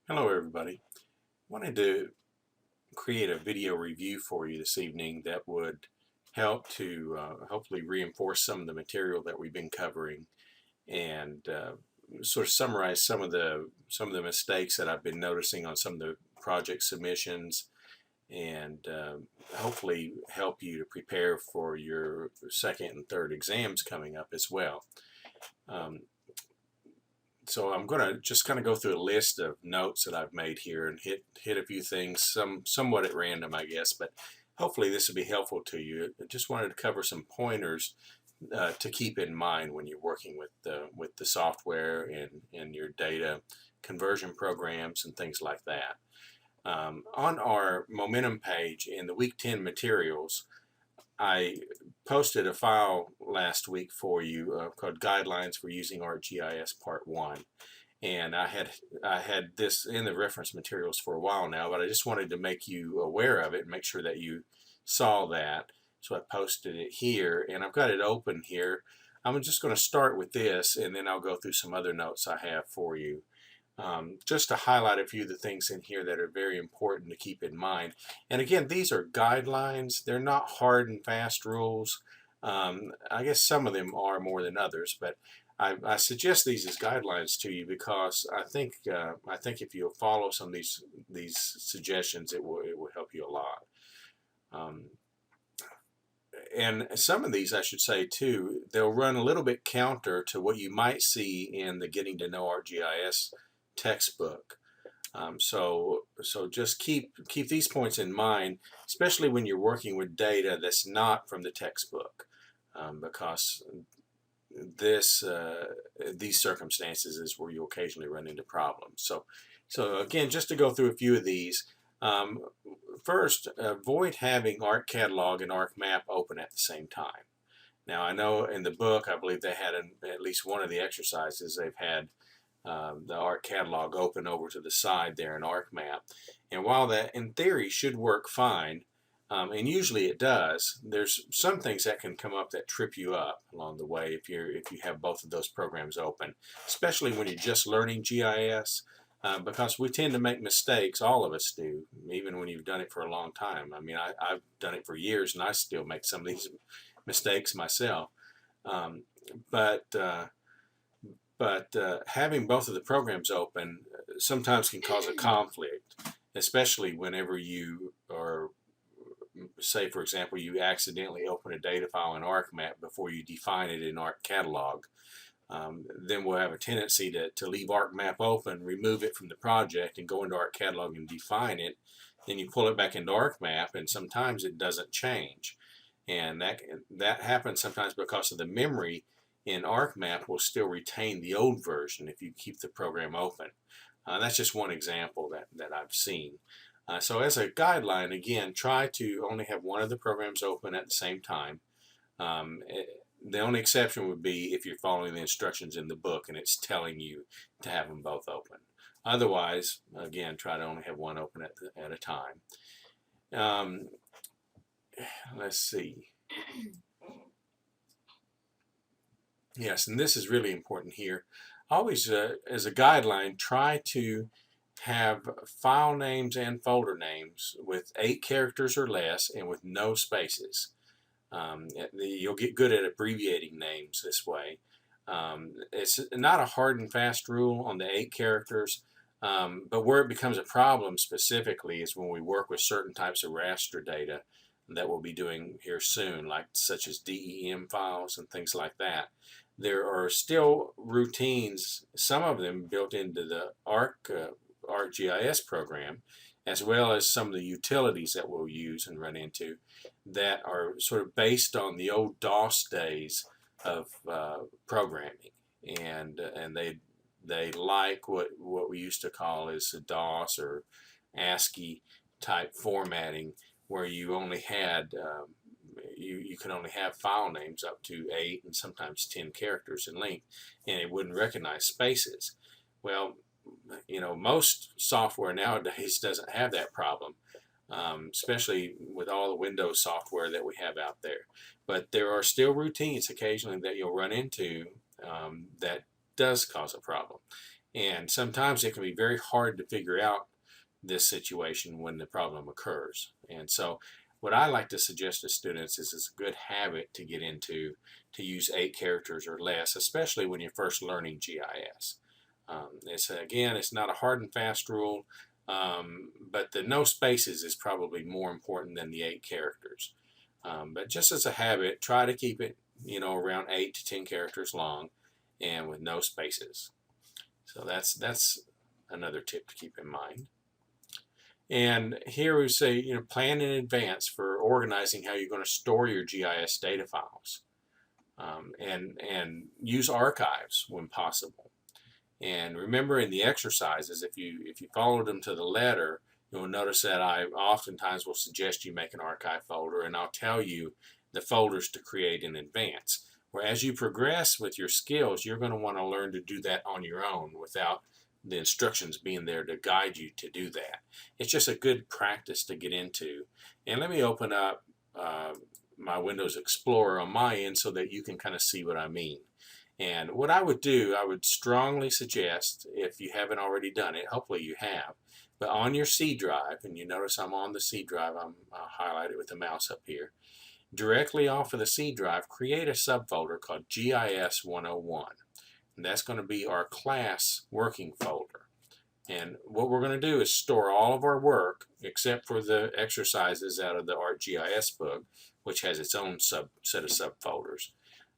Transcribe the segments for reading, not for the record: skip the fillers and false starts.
Hello everybody. Wanted to create a video review for you this evening that would help to hopefully reinforce some of the material that we've been covering and sort of summarize some of the mistakes that I've been noticing on some of the project submissions and hopefully help you to prepare for your second and third exams coming up as well. Um, so I'm going to just kind of go through a list of notes that I've made here and hit a few things, somewhat at random, I guess, but hopefully this will be helpful to you. I just wanted to cover some pointers to keep in mind when you're working with the software and your data conversion programs and things like that. On our momentum page in the week 10 materials, I posted a file last week for you called Guidelines for Using ArcGIS Part 1. And I had this in the reference materials for a while now, but I just wanted to make you aware of it and make sure that you saw that. So I posted it here, and I've got it open here. I'm just going to start with this, and then I'll go through some other notes I have for you. Just to highlight a few of the things in here that are very important to keep in mind. And again, these are guidelines. They're not hard and fast rules. I guess some of them are more than others, but I suggest these as guidelines to you because I think if you follow some of these suggestions, it will help you a lot. Um, and some of these, I should say too, they'll run a little bit counter to what you might see in the Getting to Know ArcGIS textbook. So just keep these points in mind, especially when you're working with data that's not from the textbook, because these circumstances is where you occasionally run into problems. So again, just to go through a few of these. Um, First, avoid having ArcCatalog and ArcMap open at the same time. Now, I know in the book, I believe they had at least one of the exercises, they've had the ArcCatalog open over to the side there in ArcMap. And while that in theory should work fine, and usually it does, there's some things that can come up that trip you up along the way if you have both of those programs open, especially when you're just learning GIS. Because we tend to make mistakes, all of us do, even when you've done it for a long time. I mean, I've done it for years and I still make some of these mistakes myself. Um, but having both of the programs open sometimes can cause a conflict, especially whenever you are, say for example, you accidentally open a data file in ArcMap before you define it in ArcCatalog. Then we'll have a tendency to leave ArcMap open, remove it from the project, and go into ArcCatalog and define it. Then you pull it back into ArcMap, and sometimes it doesn't change. And that happens sometimes because of the memory in ArcMap will still retain the old version if you keep the program open. That's just one example that I've seen. So as a guideline, again, try to only have one of the programs open at the same time. The only exception would be if you're following the instructions in the book and it's telling you to have them both open. Otherwise, again, try to only have one open at a time. Let's see. Yes, and this is really important here. Always, as a guideline, try to have file names and folder names with 8 characters or less and with no spaces. You'll get good at abbreviating names this way. It's not a hard and fast rule on the 8 characters, but where it becomes a problem specifically is when we work with certain types of raster data that we'll be doing here soon, like such as DEM files and things like that. There are still routines, some of them built into the ArcGIS program, as well as some of the utilities that we'll use and run into that are sort of based on the old DOS days of programming, and they like what we used to call as DOS or ASCII type formatting, where you only had you could only have file names up to 8 and sometimes 10 characters in length, and it wouldn't recognize spaces. Well, most software nowadays doesn't have that problem, especially with all the Windows software that we have out there. But there are still routines occasionally that you'll run into that does cause a problem. And sometimes it can be very hard to figure out this situation when the problem occurs. And so what I like to suggest to students is it's a good habit to get into to use 8 characters or less, especially when you're first learning GIS. It's not a hard and fast rule, but the no spaces is probably more important than the 8 characters. But just as a habit, try to keep it, around 8 to 10 characters long and with no spaces. So that's another tip to keep in mind. And here we say, plan in advance for organizing how you're going to store your GIS data files, and use archives when possible. And remember, in the exercises, if you followed them to the letter, you'll notice that I oftentimes will suggest you make an archive folder, and I'll tell you the folders to create in advance. Where as you progress with your skills, you're going to want to learn to do that on your own without the instructions being there to guide you to do that. It's just a good practice to get into. And let me open up my Windows Explorer on my end so that you can kind of see what I mean. And what I would do, I would strongly suggest, if you haven't already done it, hopefully you have, but on your C drive, and you notice I'm on the C drive, I'll highlight it with the mouse up here, directly off of the C drive, create a subfolder called GIS 101. And that's going to be our class working folder. And what we're going to do is store all of our work, except for the exercises out of the ArcGIS book, which has its own set of subfolders.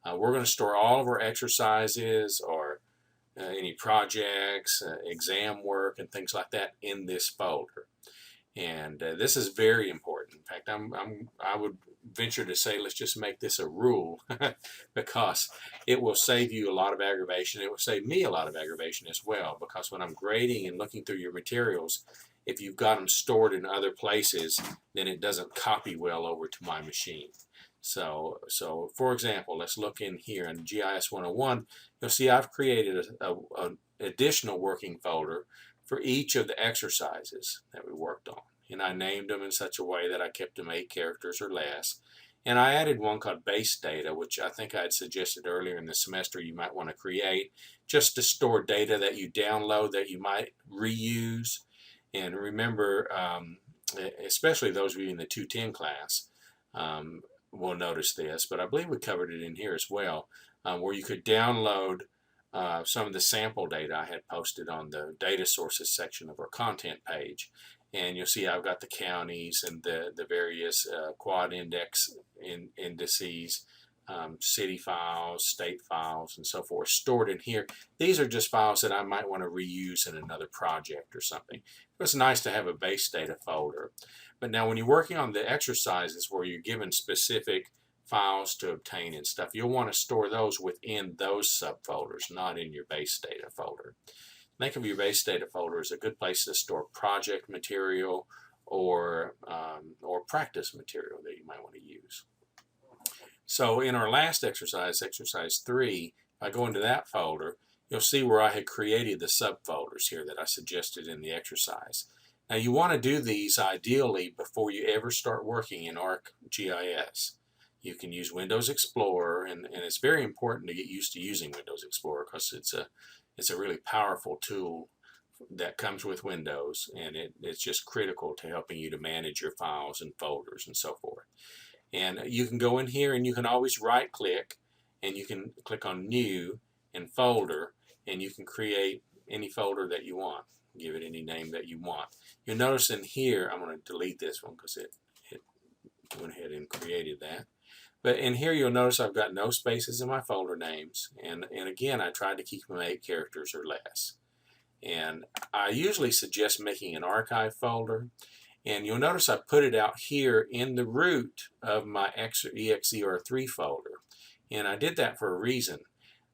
We're going to store all of our exercises or any projects, exam work, and things like that in this folder. And this is very important. In fact, I would venture to say let's just make this a rule because it will save you a lot of aggravation. It will save me a lot of aggravation as well, because when I'm grading and looking through your materials, if you've got them stored in other places, then it doesn't copy well over to my machine. So for example, let's look in here in GIS 101. You'll see I've created an additional working folder for each of the exercises that we worked on. And I named them in such a way that I kept them 8 characters or less. And I added one called base data, which I think I had suggested earlier in the semester you might want to create just to store data that you download that you might reuse. And remember, especially those of you in the 210 class will notice this, but I believe we covered it in here as well, where you could download some of the sample data I had posted on the data sources section of our content page. And you'll see I've got the counties and the various quad indices, city files, state files, and so forth stored in here. These are just files that I might want to reuse in another project or something. It's nice to have a base data folder. But now when you're working on the exercises where you're given specific files to obtain and stuff, you'll want to store those within those subfolders, not in your base data folder. Think of your base data folder as a good place to store project material or practice material that you might want to use. So in our last exercise, exercise 3, if I go into that folder, you'll see where I had created the subfolders here that I suggested in the exercise. Now you want to do these ideally before you ever start working in ArcGIS. You can use Windows Explorer, and it's very important to get used to using Windows Explorer because it's a really powerful tool that comes with Windows, and it's just critical to helping you to manage your files and folders and so forth. And you can go in here and you can always right click and you can click on New and Folder, and you can create any folder that you want. Give it any name that you want. You'll notice in here, I'm going to delete this one because it went ahead and created that. But in here you'll notice I've got no spaces in my folder names, and again I tried to keep them 8 characters or less. And I usually suggest making an archive folder, and you'll notice I put it out here in the root of my EXER3 folder. And I did that for a reason,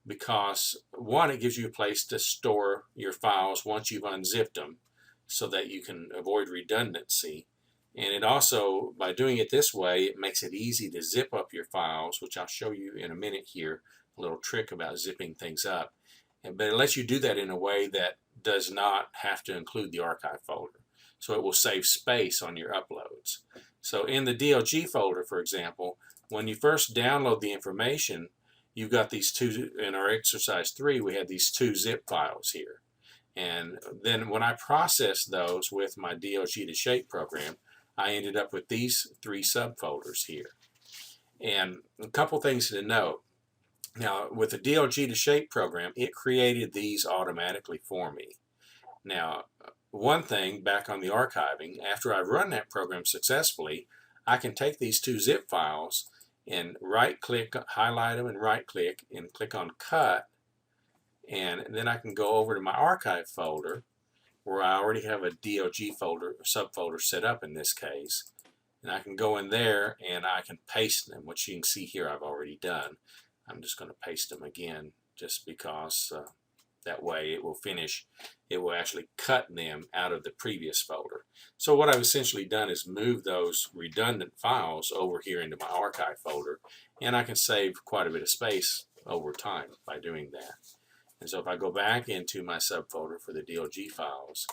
because one, it gives you a place to store your files once you've unzipped them so that you can avoid redundancy. And it also, by doing it this way, it makes it easy to zip up your files, which I'll show you in a minute here, a little trick about zipping things up. But it lets you do that in a way that does not have to include the archive folder. So it will save space on your uploads. So in the DLG folder, for example, when you first download the information, you've got these two, in our exercise 3, we had these 2 zip files here. And then when I processed those with my DLG to shape program, I ended up with these 3 subfolders here. And a couple things to note. Now, with the DLG to shape program, it created these automatically for me. Now, one thing back on the archiving, after I've run that program successfully, I can take these 2 zip files and right-click, highlight them and right-click and click on Cut, and then I can go over to my archive folder where I already have a DLG folder, subfolder set up in this case, and I can go in there and I can paste them, which you can see here I've already done. I'm just going to paste them again just because that way it will finish, it will actually cut them out of the previous folder. So what I've essentially done is move those redundant files over here into my archive folder, and I can save quite a bit of space over time by doing that. And so if I go back into my subfolder for the DLG files,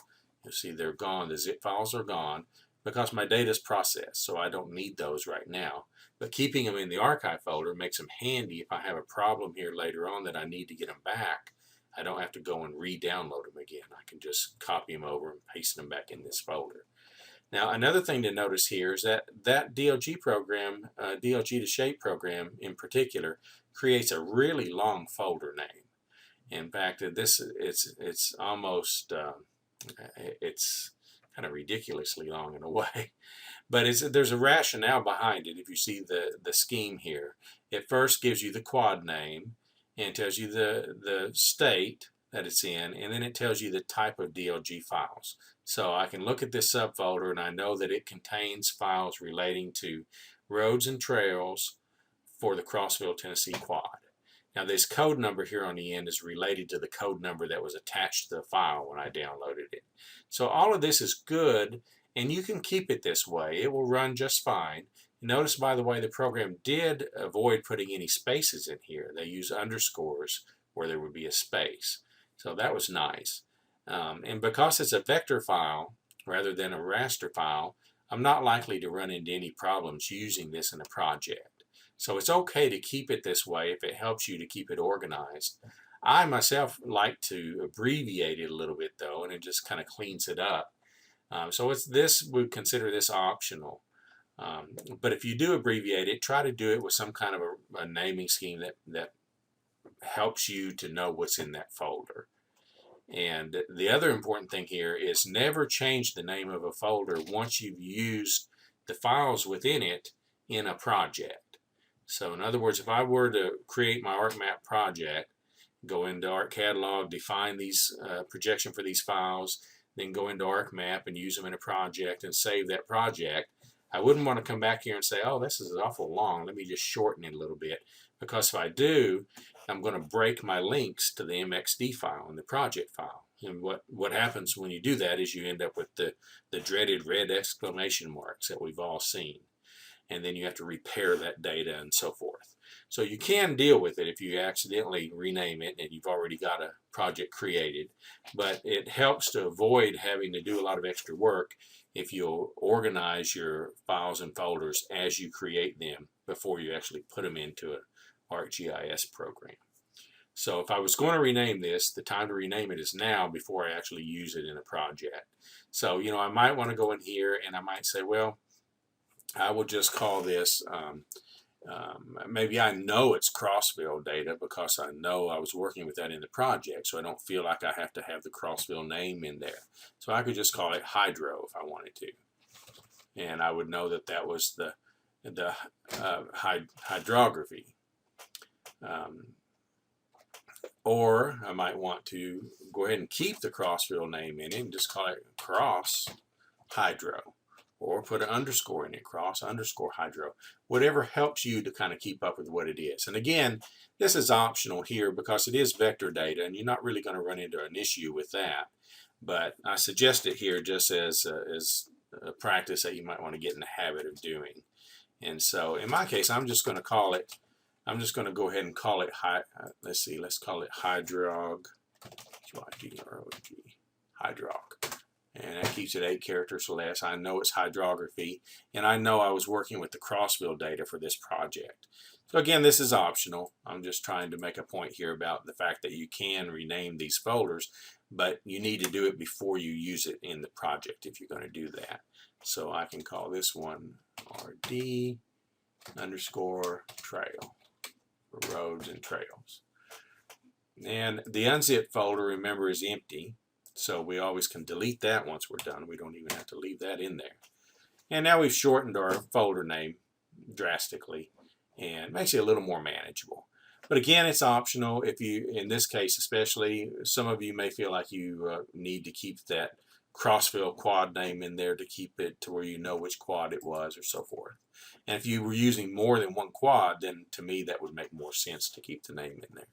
you'll see they're gone. The zip files are gone because my data is processed, so I don't need those right now. But keeping them in the archive folder makes them handy if I have a problem here later on that I need to get them back. I don't have to go and re-download them again. I can just copy them over and paste them back in this folder. Now, another thing to notice here is that DLG program, DLG to shape program in particular, creates a really long folder name. In fact, it's almost it's kind of ridiculously long in a way, but there's a rationale behind it. If you see the scheme here, it first gives you the quad name and tells you the state that it's in, and then it tells you the type of DLG files. So I can look at this subfolder and I know that it contains files relating to roads and trails for the Crossville, Tennessee quad. Now this code number here on the end is related to the code number that was attached to the file when I downloaded it. So all of this is good, and you can keep it this way. It will run just fine. Notice, by the way, the program did avoid putting any spaces in here. They use underscores where there would be a space. So that was nice. And because it's a vector file rather than a raster file, I'm not likely to run into any problems using this in a project. So it's okay to keep it this way if it helps you to keep it organized. I myself like to abbreviate it a little bit though, and it just kind of cleans it up. So we consider this optional. But if you do abbreviate it, try to do it with some kind of a naming scheme that helps you to know what's in that folder. And the other important thing here is never change the name of a folder once you've used the files within it in a project. So in other words, if I were to create my ArcMap project, go into Arc Catalog, define these projection for these files, then go into ArcMap and use them in a project and save that project, I wouldn't want to come back here and say, oh, this is awful long, let me just shorten it a little bit. Because if I do, I'm going to break my links to the MXD file and the project file. And what happens when you do that is you end up with the dreaded red exclamation marks that we've all seen. And then you have to repair that data and so forth. So you can deal with it if you accidentally rename it and you've already got a project created, but it helps to avoid having to do a lot of extra work if you'll organize your files and folders as you create them before you actually put them into an ArcGIS program. So if I was going to rename this, the time to rename it is now before I actually use it in a project. So, I might want to go in here and I might say, well, I will just call this, maybe I know it's Crossville data because I know I was working with that in the project, so I don't feel like I have to have the Crossville name in there. So I could just call it Hydro if I wanted to. And I would know that that was the hydrography. Or I might want to go ahead and keep the Crossville name in it and just call it Cross Hydro. Or put an underscore in it, cross underscore hydro. Whatever helps you to kind of keep up with what it is. And again, this is optional here because it is vector data and you're not really going to run into an issue with that. But I suggest it here just as a practice that you might want to get in the habit of doing. And so in my case, I'm just going to call it, I'm just going to go ahead and call it, let's call it Hydrog, Hydrog. and that keeps it 8 characters or less. I know it's hydrography, and I know I was working with the Crossville data for this project. So again, this is optional. I'm just trying to make a point here about the fact that you can rename these folders, but you need to do it before you use it in the project if you're going to do that. So I can call this one RD underscore trail for roads and trails. And the unzip folder, remember, is empty. So we always can delete that once we're done. We don't even have to leave that in there. And now we've shortened our folder name drastically and makes it a little more manageable. But again, it's optional. If you, in this case especially, some of you may feel like you need to keep that Crossville quad name in there to keep it to where you know which quad it was or so forth. And if you were using more than one quad, then to me that would make more sense to keep the name in there.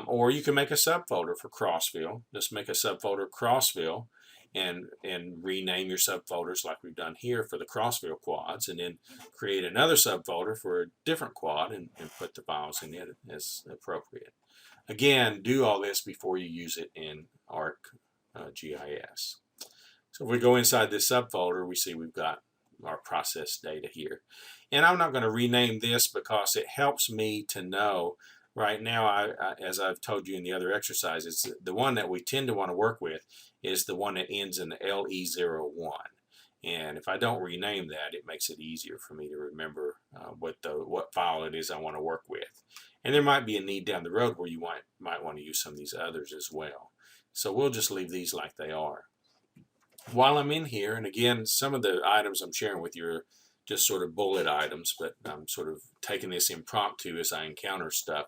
Or you can make a subfolder for Crossville. Just make a subfolder Crossville and rename your subfolders like we've done here for the Crossville quads, and then create another subfolder for a different quad and put the files in it as appropriate. Again, do all this before you use it in ArcGIS. So if we go inside this subfolder, we see we've got our process data here. And I'm not going to rename this because it helps me to know. Right now, as I've told you in the other exercises, the one that we tend to want to work with is the one that ends in LE01. And if I don't rename that, it makes it easier for me to remember what file it is I want to work with. And there might be a need down the road where you might want to use some of these others as well. So we'll just leave these like they are. While I'm in here, and again, some of the items I'm sharing with you are just sort of bullet items, but I'm sort of taking this impromptu as I encounter stuff.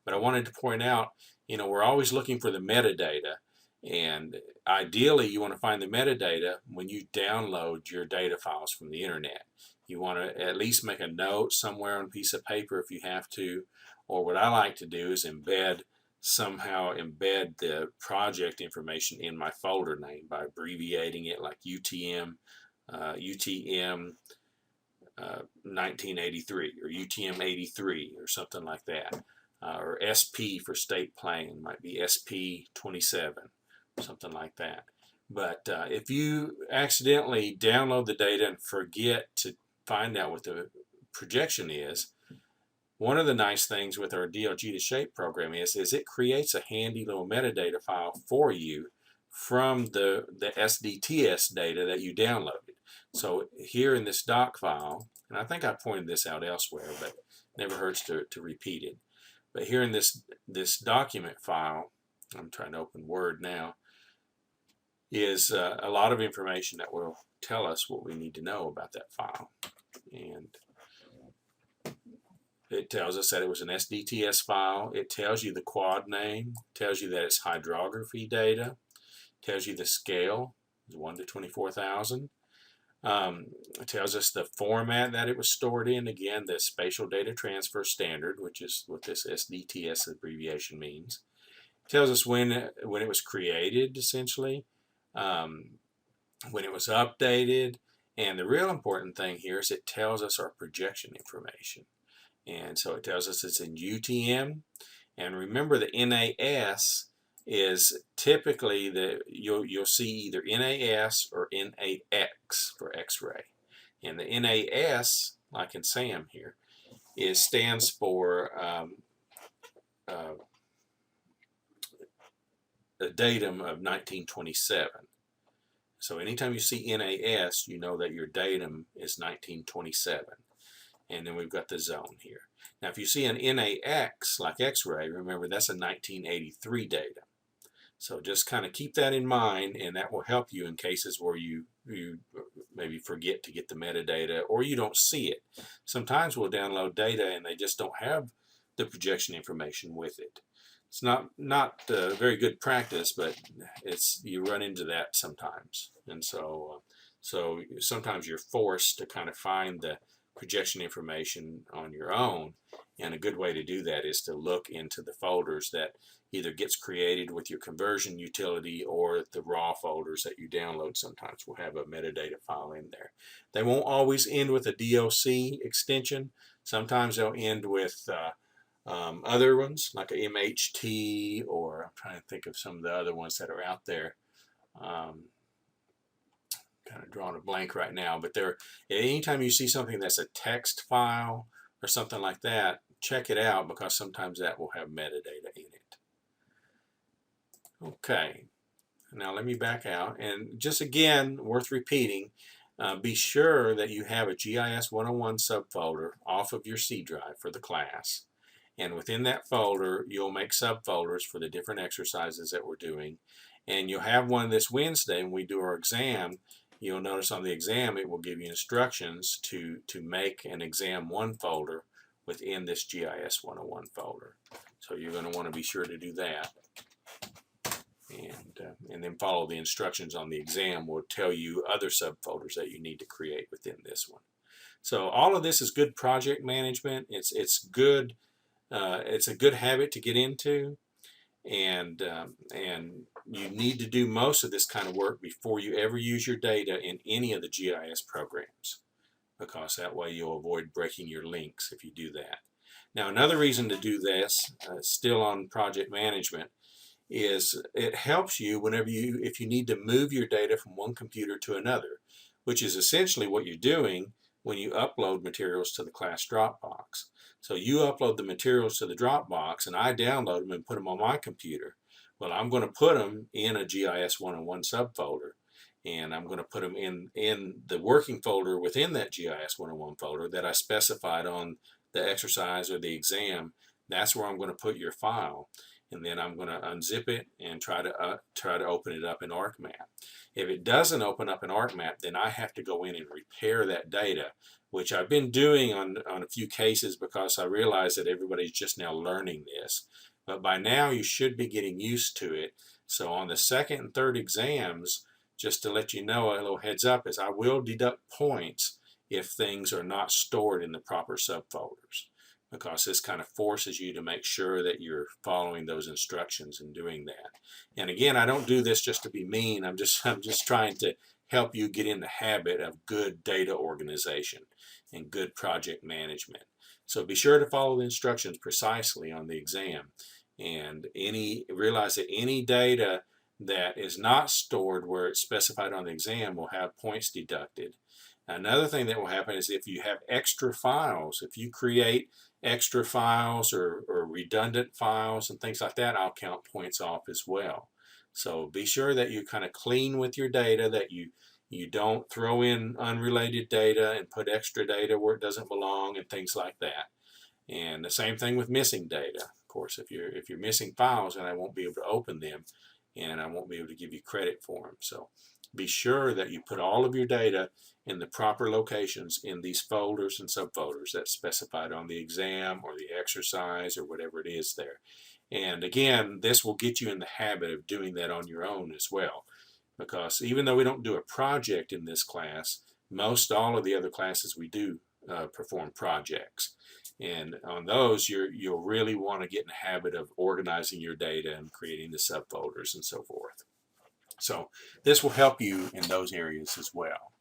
But I wanted to point out, we're always looking for the metadata, and ideally you want to find the metadata when you download your data files from the internet. You want to at least make a note somewhere on a piece of paper if you have to, or what I like to do is somehow embed the project information in my folder name by abbreviating it, like UTM 1983 or UTM 83 or something like that, or SP for state plane might be SP 27, something like that. But if you accidentally download the data and forget to find out what the projection is, one of the nice things with our DLG to Shape program is it creates a handy little metadata file for you from the SDTS data that you downloaded. So here in this doc file, and I think I pointed this out elsewhere, but it never hurts to repeat it. But here in this document file, I'm trying to open Word now, is a lot of information that will tell us what we need to know about that file. And it tells us that it was an SDTS file. It tells you the quad name, tells you that it's hydrography data, tells you the scale, 1 to 24,000. It tells us the format that it was stored in, again, the Spatial Data Transfer Standard, which is what this SDTS abbreviation means. It tells us when it was created, essentially, when it was updated, and the real important thing here is it tells us our projection information. And so it tells us it's in UTM, and remember the NAS is typically you'll see either NAS or NAX for X-ray, and the NAS, like in SAM here, stands for a datum of 1927. So anytime you see NAS, you know that your datum is 1927. And then we've got the zone here. Now if you see an NAX like X-ray, remember that's a 1983 data. So just kind of keep that in mind, and that will help you in cases where you maybe forget to get the metadata or you don't see it. Sometimes we'll download data and they just don't have the projection information with it. It's not very good practice, but you run into that sometimes. And so sometimes you're forced to kind of find the projection information on your own, and a good way to do that is to look into the folders that either gets created with your conversion utility or the raw folders that you download. Sometimes will have a metadata file in there. They won't always end with a DOC extension. Sometimes they'll end with other ones like a MHT, or I'm trying to think of some of the other ones that are out there. drawing a blank right now, but anytime you see something that's a text file or something like that, check it out because sometimes that will have metadata in it. Okay, now let me back out, and just again, worth repeating, be sure that you have a GIS 101 subfolder off of your C drive for the class. And within that folder, you'll make subfolders for the different exercises that we're doing. And you'll have one this Wednesday when we do our exam. You'll notice on the exam it will give you instructions to make an exam 1 folder within this GIS 101 folder. So you're going to want to be sure to do that. And then follow the instructions on the exam will tell you other subfolders that you need to create within this one. So all of this is good project management. It's good. It's a good habit to get into, and you need to do most of this kind of work before you ever use your data in any of the GIS programs, because that way you'll avoid breaking your links if you do that. Now another reason to do this, still on project management, is it helps you if you need to move your data from one computer to another, which is essentially what you're doing when you upload materials to the class Dropbox. So you upload the materials to the Dropbox and I download them and put them on my computer. Well, I'm going to put them in a GIS 101 subfolder, and I'm going to put them in the working folder within that GIS 101 folder that I specified on the exercise or the exam. That's where I'm going to put your file. And then I'm going to unzip it and try to open it up in ArcMap. If it doesn't open up in ArcMap, then I have to go in and repair that data, which I've been doing on a few cases because I realize that everybody's just now learning this. But by now you should be getting used to it. So on the second and third exams, just to let you know, a little heads up is I will deduct points if things are not stored in the proper subfolders, because this kind of forces you to make sure that you're following those instructions and doing that. And again, I don't do this just to be mean. I'm just trying to help you get in the habit of good data organization and good project management. So be sure to follow the instructions precisely on the exam, and realize that any data that is not stored where it's specified on the exam will have points deducted. Another thing that will happen is if you have extra files, if you create extra files or redundant files and things like that, I'll count points off as well. So be sure that you kind of clean with your data, that you don't throw in unrelated data and put extra data where it doesn't belong and things like that. And the same thing with missing data. Of course, if you're missing files, then I won't be able to open them and I won't be able to give you credit for them. So be sure that you put all of your data in the proper locations in these folders and subfolders that's specified on the exam or the exercise or whatever it is there. And again, this will get you in the habit of doing that on your own as well, because even though we don't do a project in this class, most all of the other classes we do perform projects. And on those, you'll really want to get in the habit of organizing your data and creating the subfolders and so forth. So this will help you in those areas as well.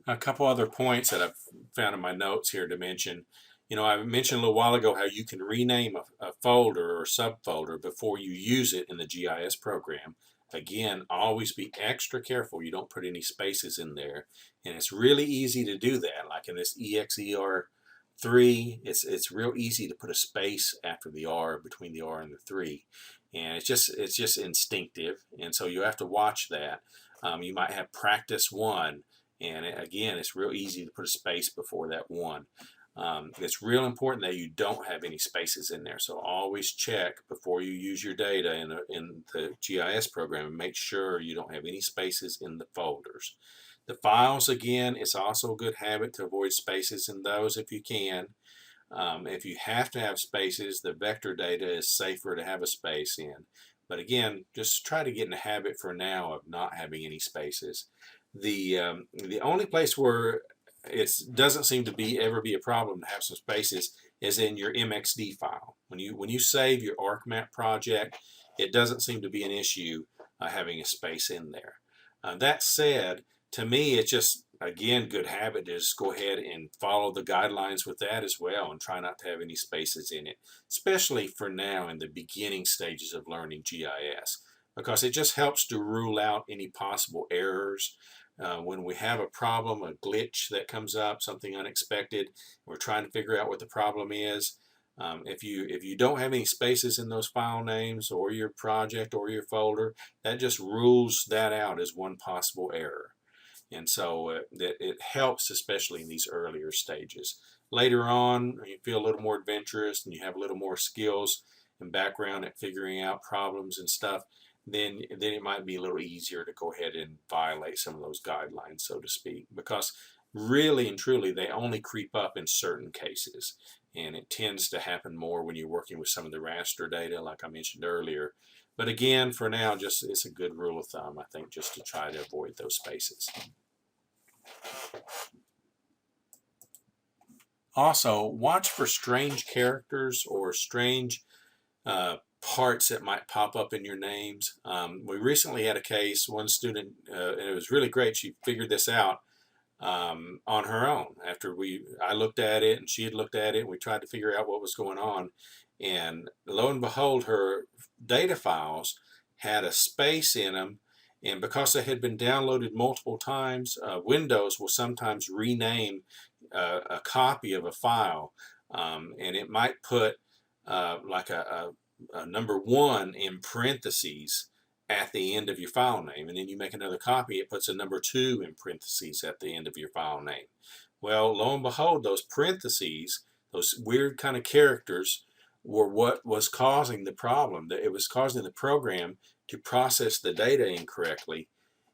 A couple other points that I've found in my notes here to mention. I mentioned a little while ago how you can rename a folder or subfolder before you use it in the GIS program. Again, always be extra careful you don't put any spaces in there. And it's really easy to do that. Like in this EXER3, it's real easy to put a space after the R, between the R and the 3. And it's just instinctive. And so you have to watch that. You might have practice 1. And again, it's real easy to put a space before that 1. It's real important that you don't have any spaces in there. So always check before you use your data in the GIS program and make sure you don't have any spaces in the folders. The files, again, it's also a good habit to avoid spaces in those if you can. If you have to have spaces, the vector data is safer to have a space in. But again, just try to get in the habit for now of not having any spaces. The only place where it doesn't seem to ever be a problem to have some spaces is in your MXD file. When you save your ArcMap project, it doesn't seem to be an issue having a space in there. That said, to me, it's just, again, good habit to just go ahead and follow the guidelines with that as well and try not to have any spaces in it, especially for now in the beginning stages of learning GIS. because it just helps to rule out any possible errors. When we have a problem, a glitch that comes up, something unexpected, we're trying to figure out what the problem is. If you don't have any spaces in those file names or your project or your folder, that just rules that out as one possible error. And so it helps, especially in these earlier stages. Later on, you feel a little more adventurous and you have a little more skills and background at figuring out problems and stuff, then it might be a little easier to go ahead and violate some of those guidelines, so to speak, because really and truly they only creep up in certain cases, and it tends to happen more when you're working with some of the raster data like I mentioned earlier. But again, for now, just it's a good rule of thumb, I think, just to try to avoid those spaces. Also, watch for strange characters or strange parts that might pop up in your names. We recently had a case, one student, and it was really great, she figured this out on her own. After I looked at it and she had looked at it, and we tried to figure out what was going on. And lo and behold, her data files had a space in them. And because they had been downloaded multiple times, Windows will sometimes rename a copy of a file. And it might put like a number 1 in parentheses at the end of your file name, and then you make another copy, it puts a number 2 in parentheses at the end of your file name. Well, lo and behold, those parentheses, those weird kind of characters, were what was causing the problem. It was causing the program to process the data incorrectly,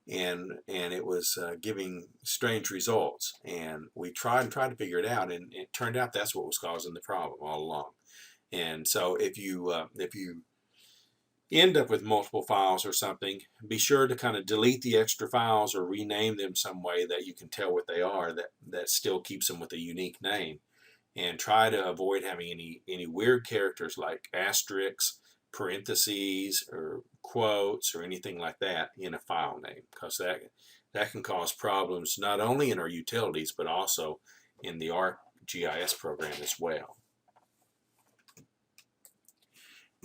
and it was giving strange results. And we tried to figure it out, and it turned out that's what was causing the problem all along. And so if you end up with multiple files or something, be sure to kind of delete the extra files or rename them some way that you can tell what they are, that still keeps them with a unique name. And try to avoid having any weird characters like asterisks, parentheses, or quotes, or anything like that in a file name, because that can cause problems not only in our utilities but also in the ArcGIS program as well.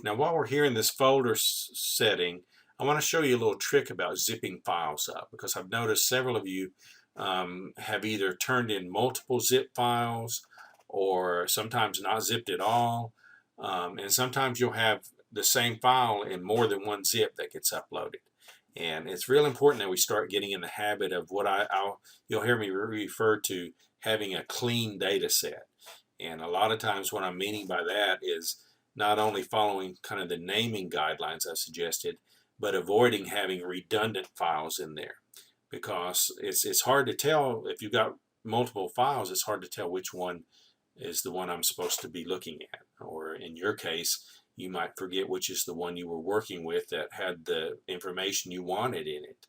Now, while we're here in this folder setting, I want to show you a little trick about zipping files up, because I've noticed several of you have either turned in multiple zip files or sometimes not zipped at all. And sometimes you'll have the same file in more than one zip that gets uploaded. And it's real important that we start getting in the habit of what you'll hear me refer to having a clean data set. And a lot of times what I'm meaning by that is not only following kind of the naming guidelines I suggested, but avoiding having redundant files in there, because it's hard to tell if you've got multiple files. It's hard to tell which one is the one I'm supposed to be looking at, or in your case, you might forget which is the one you were working with that had the information you wanted in it.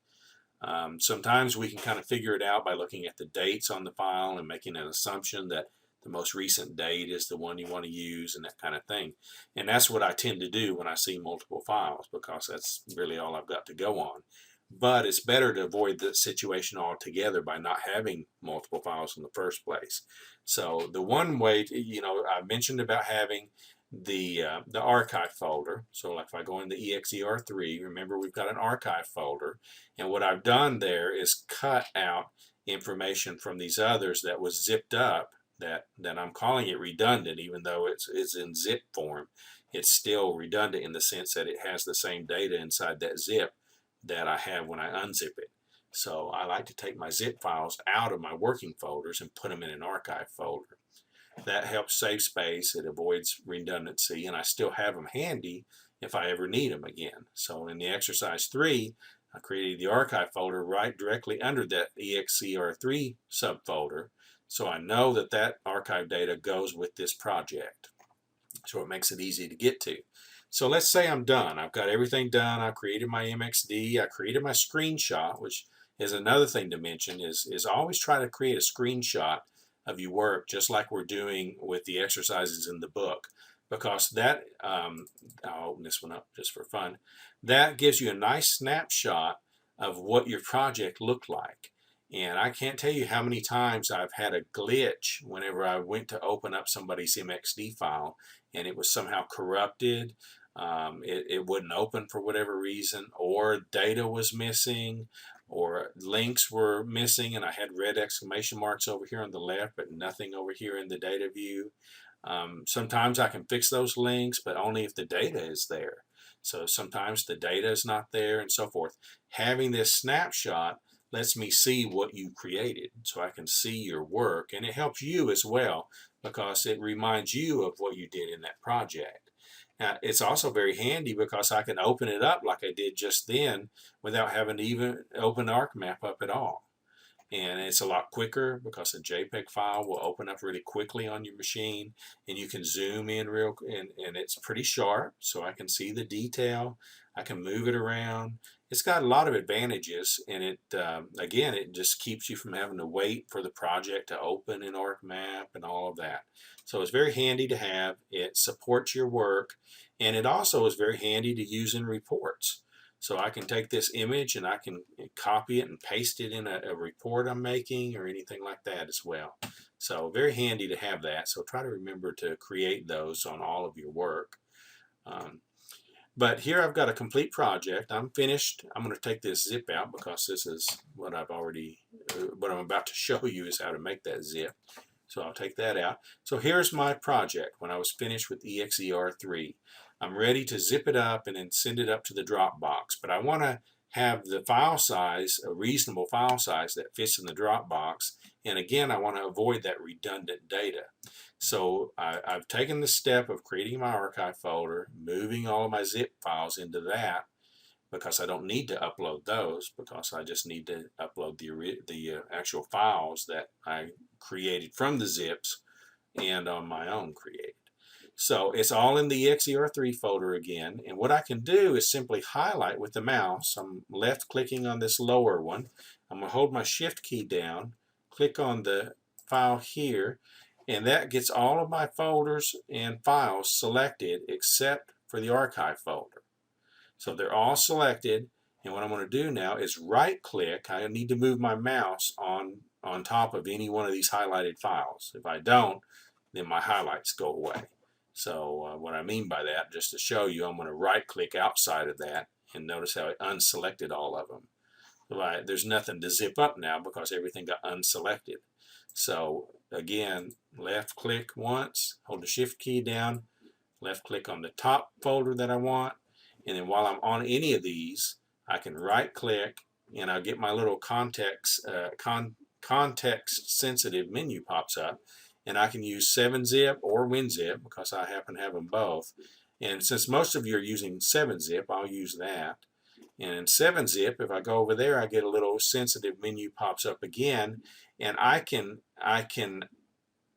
Sometimes we can kind of figure it out by looking at the dates on the file and making an assumption that the most recent date is the one you want to use and that kind of thing. And that's what I tend to do when I see multiple files, because that's really all I've got to go on. But it's better to avoid the situation altogether by not having multiple files in the first place. So the one way, I mentioned about having the archive folder. So like if I go into EXER3, remember we've got an archive folder, and what I've done there is cut out information from these others that was zipped up, that I'm calling it redundant, even though it's in zip form. It's still redundant in the sense that it has the same data inside that zip that I have when I unzip it. So I like to take my zip files out of my working folders and put them in an archive folder. That helps save space, it avoids redundancy, and I still have them handy if I ever need them again. So in the exercise 3, I created the archive folder right directly under that EXER3 subfolder, so I know that archive data goes with this project. So it makes it easy to get to. So let's say I'm done. I've got everything done. I created my MXD. I created my screenshot, which is another thing to mention, is always try to create a screenshot of your work, just like we're doing with the exercises in the book, because that, I'll open this one up just for fun, that gives you a nice snapshot of what your project looked like. And I can't tell you how many times I've had a glitch whenever I went to open up somebody's MXD file and it was somehow corrupted, it wouldn't open for whatever reason, or data was missing, or links were missing, and I had red exclamation marks over here on the left, but nothing over here in the data view. Sometimes I can fix those links, but only if the data is there. So sometimes the data is not there, and so forth. Having this snapshot lets me see what you created, so I can see your work, and it helps you as well because it reminds you of what you did in that project. Now, it's also very handy because I can open it up like I did just then without having to even open ArcMap up at all. And it's a lot quicker because a JPEG file will open up really quickly on your machine, and you can zoom in and it's pretty sharp, so I can see the detail. I can move it around. It's got a lot of advantages, and it again, it just keeps you from having to wait for the project to open in ArcMap and all of that. So it's very handy to have. It supports your work, and it also is very handy to use in reports. So I can take this image and I can copy it and paste it in a report I'm making or anything like that as well. So very handy to have that. So try to remember to create those on all of your work. But here I've got a complete project. I'm finished. I'm going to take this zip out because this is what what I'm about to show you is how to make that zip. So I'll take that out. So here's my project when I was finished with EXER3. I'm ready to zip it up and then send it up to the Dropbox, but I want to have the file size, a reasonable file size that fits in the Dropbox, and again I want to avoid that redundant data. So I've taken the step of creating my archive folder, moving all of my zip files into that, because I don't need to upload those, because I just need to upload the actual files that I created from the zips and on my own created. So it's all in the EXER3 folder again, and what I can do is simply highlight with the mouse. I'm left clicking on this lower one. I'm going to hold my shift key down, click on the file here, and that gets all of my folders and files selected except for the archive folder. So they're all selected, and what I'm going to do now is right click. I need to move my mouse on top of any one of these highlighted files. If I don't, then my highlights go away. So what I mean by that, just to show you, I'm going to right click outside of that, and notice how it unselected all of them. There's nothing to zip up now because everything got unselected. So again, left click once, hold the shift key down, left click on the top folder that I want, and then while I'm on any of these, I can right click and I'll get my little context sensitive menu pops up, and I can use 7-zip or WinZip because I happen to have them both. And since most of you are using 7-zip, I'll use that. And in 7-zip, if I go over there, I get a little sensitive menu pops up again, and I can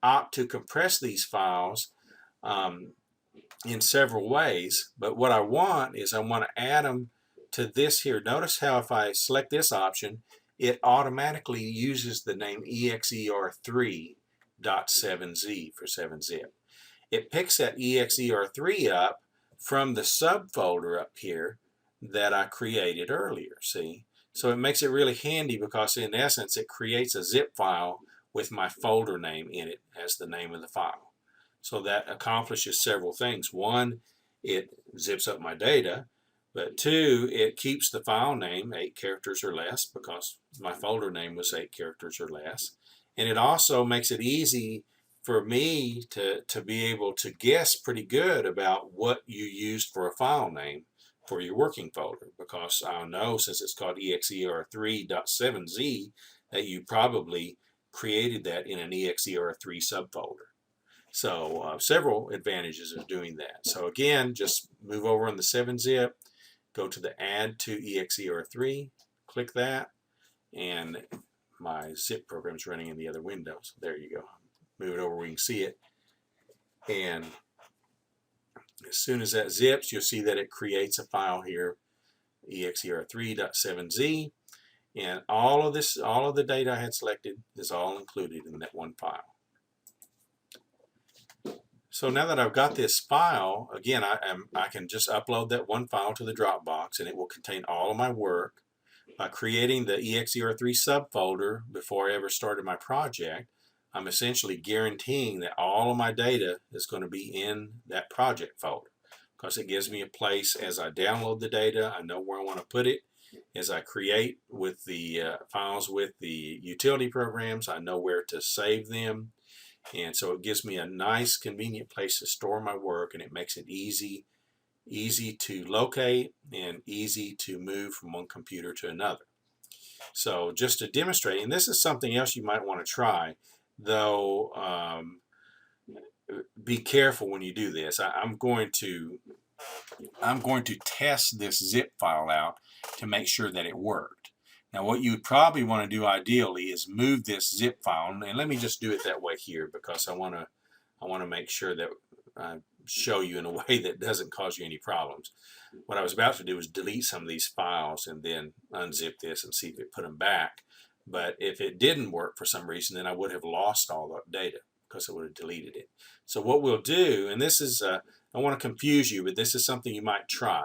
opt to compress these files in several ways. But what I want is I want to add them to this here. Notice how if I select this option, it automatically uses the name EXER3.7z for 7-zip. It picks that EXER3 up from the subfolder up here that I created earlier, see? So it makes it really handy because in essence it creates a zip file with my folder name in it as the name of the file. So that accomplishes several things. One, it zips up my data, but two, it keeps the file name 8 characters or less because my folder name was 8 characters or less. And it also makes it easy for me to be able to guess pretty good about what you used for a file name for your working folder, because I'll know, since it's called EXER3.7z, that you probably created that in an EXER3 subfolder. So several advantages of doing that. So again, just move over on the 7-zip, go to the Add to EXER3, click that, and my zip program is running in the other window. So there you go. Move it over where you can see it. And as soon as that zips, you'll see that it creates a file here, EXER3.7z, and all of the data I had selected is all included in that one file. So now that I've got this file, again, I can just upload that one file to the Dropbox, and it will contain all of my work. By creating the EXER3 subfolder before I ever started my project, I'm essentially guaranteeing that all of my data is going to be in that project folder. because it gives me a place as I download the data. I know where I want to put it. As I create with the files with the utility programs, I know where to save them. And so it gives me a nice, convenient place to store my work, and it makes it easy to locate and easy to move from one computer to another. So just to demonstrate, and this is something else you might want to try, though be careful when you do this. I'm going to test this zip file out to make sure that it worked. Now what you would probably want to do ideally is move this zip file, and let me just do it that way here because I want to make sure that I show you in a way that doesn't cause you any problems. What I was about to do is delete some of these files and then unzip this and see if it put them back. But if it didn't work for some reason, then I would have lost all that data because I would have deleted it. So what we'll do, and this is, I don't want to confuse you, but this is something you might try.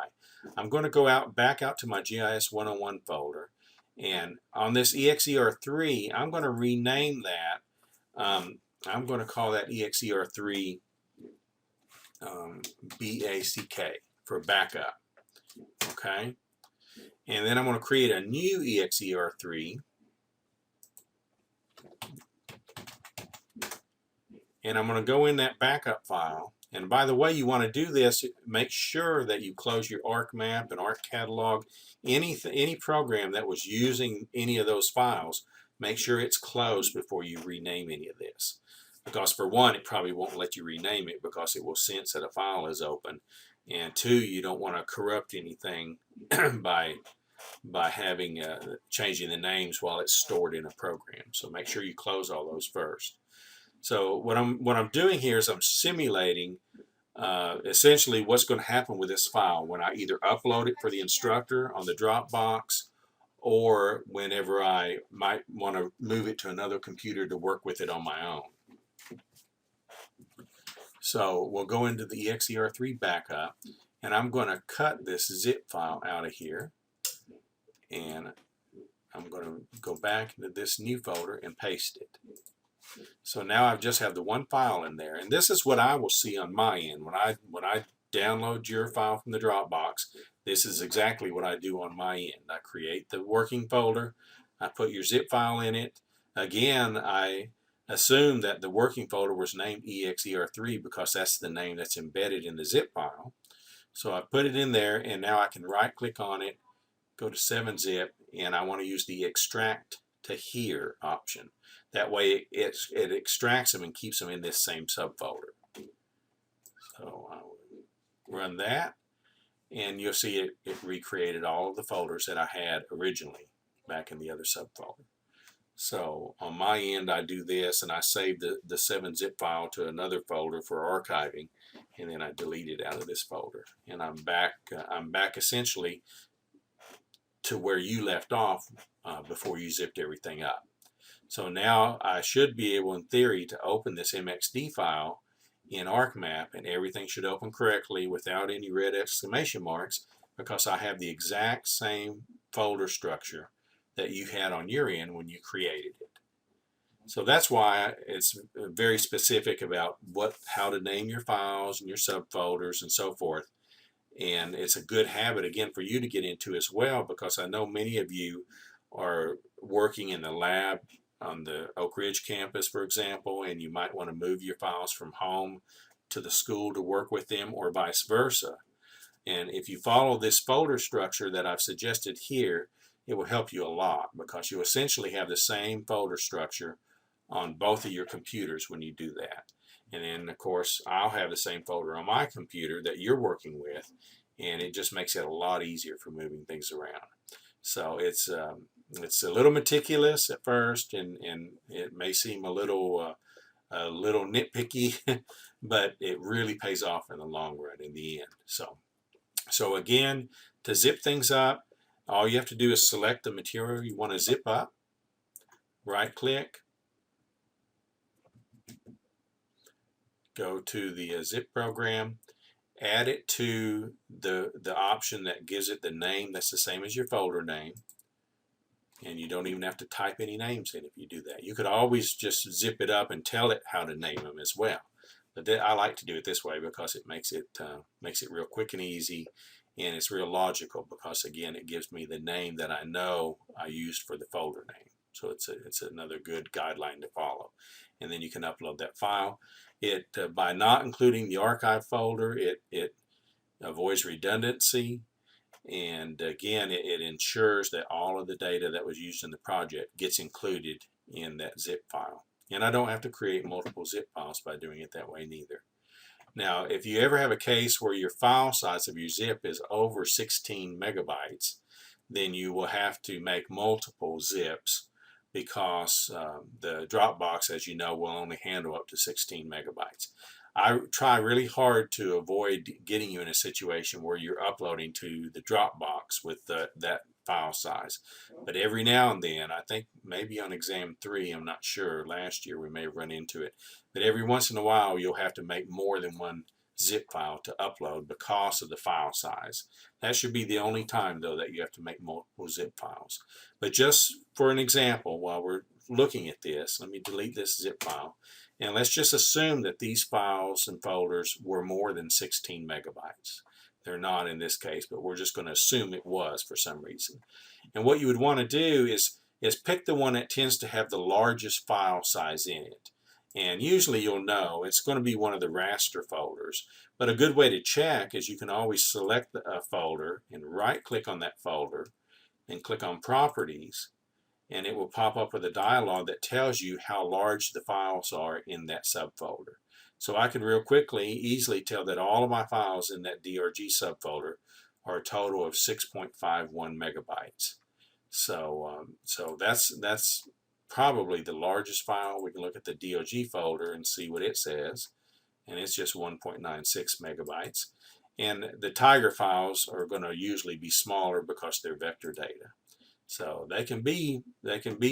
I'm going to go back out to my GIS 101 folder, and on this EXER3, I'm going to rename that. I'm going to call that EXER3 BACK for backup. Okay, and then I'm going to create a new EXER3, and I'm going to go in that backup file. And by the way, you want to do this, make sure that you close your ArcMap and ArcCatalog. Any program that was using any of those files, make sure it's closed before you rename any of this. Because for one, it probably won't let you rename it because it will sense that a file is open. And two, you don't want to corrupt anything by having changing the names while it's stored in a program. So make sure you close all those first. So what I'm doing here is I'm simulating essentially what's going to happen with this file when I either upload it for the instructor on the Dropbox, or whenever I might want to move it to another computer to work with it on my own. So we'll go into the EXER3 backup, and I'm going to cut this zip file out of here, and I'm going to go back into this new folder and paste it. So now I just have the one file in there, and this is what I will see on my end when I download your file from the Dropbox. This is exactly what I do on my end. I create the working folder, I put your zip file in it. Again, I assume that the working folder was named EXER3 because that's the name that's embedded in the zip file. So I put it in there, and now I can right click on it, go to 7-zip, and I want to use the extract to here option. That way it extracts them and keeps them in this same subfolder. So I'll run that, and you'll see it recreated all of the folders that I had originally back in the other subfolder. So on my end, I do this, and I save the 7-zip file to another folder for archiving, and then I delete it out of this folder. And I'm back essentially to where you left off before you zipped everything up. So now I should be able, in theory, to open this MXD file in ArcMap, and everything should open correctly without any red exclamation marks, because I have the exact same folder structure that you had on your end when you created it. So that's why it's very specific about how to name your files and your subfolders and so forth. And it's a good habit, again, for you to get into as well, because I know many of you are working in the lab on the Oak Ridge campus, for example, and you might want to move your files from home to the school to work with them, or vice versa. And if you follow this folder structure that I've suggested here, it will help you a lot, because you essentially have the same folder structure on both of your computers when you do that. And then, of course, I'll have the same folder on my computer that you're working with, and it just makes it a lot easier for moving things around. So it's a little meticulous at first, and it may seem a little nitpicky, but it really pays off in the long run in the end. So again, to zip things up, all you have to do is select the material you want to zip up, right click, go to the zip program, add it to the option that gives it the name that's the same as your folder name. And you don't even have to type any names in if you do that. You could always just zip it up and tell it how to name them as well. But I like to do it this way because it makes it real quick and easy, and it's real logical because again it gives me the name that I know I used for the folder name. So it's another good guideline to follow. And then you can upload that file. It by not including the archive folder, it avoids redundancy, and again it ensures that all of the data that was used in the project gets included in that zip file. And I don't have to create multiple zip files by doing it that way neither. Now, if you ever have a case where your file size of your zip is over 16 megabytes, then you will have to make multiple zips because the Dropbox, as you know, will only handle up to 16 megabytes. I try really hard to avoid getting you in a situation where you're uploading to the Dropbox with that file size. But every now and then, I think maybe on exam 3, I'm not sure, last year we may have run into it, but every once in a while you'll have to make more than one zip file to upload because of the file size. That should be the only time though that you have to make multiple zip files. But just for an example, while we're looking at this, let me delete this zip file. And let's just assume that these files and folders were more than 16 megabytes. They're not in this case, but we're just going to assume it was for some reason. And what you would want to do is pick the one that tends to have the largest file size in it. And usually you'll know it's going to be one of the raster folders. But a good way to check is you can always select a folder and right-click on that folder and click on Properties, and it will pop up with a dialog that tells you how large the files are in that subfolder. So I can real quickly, easily tell that all of my files in that DRG subfolder are a total of 6.51 megabytes. So that's probably the largest file. We can look at the DOG folder and see what it says, and it's just 1.96 megabytes. And the Tiger files are going to usually be smaller because they're vector data. So they can be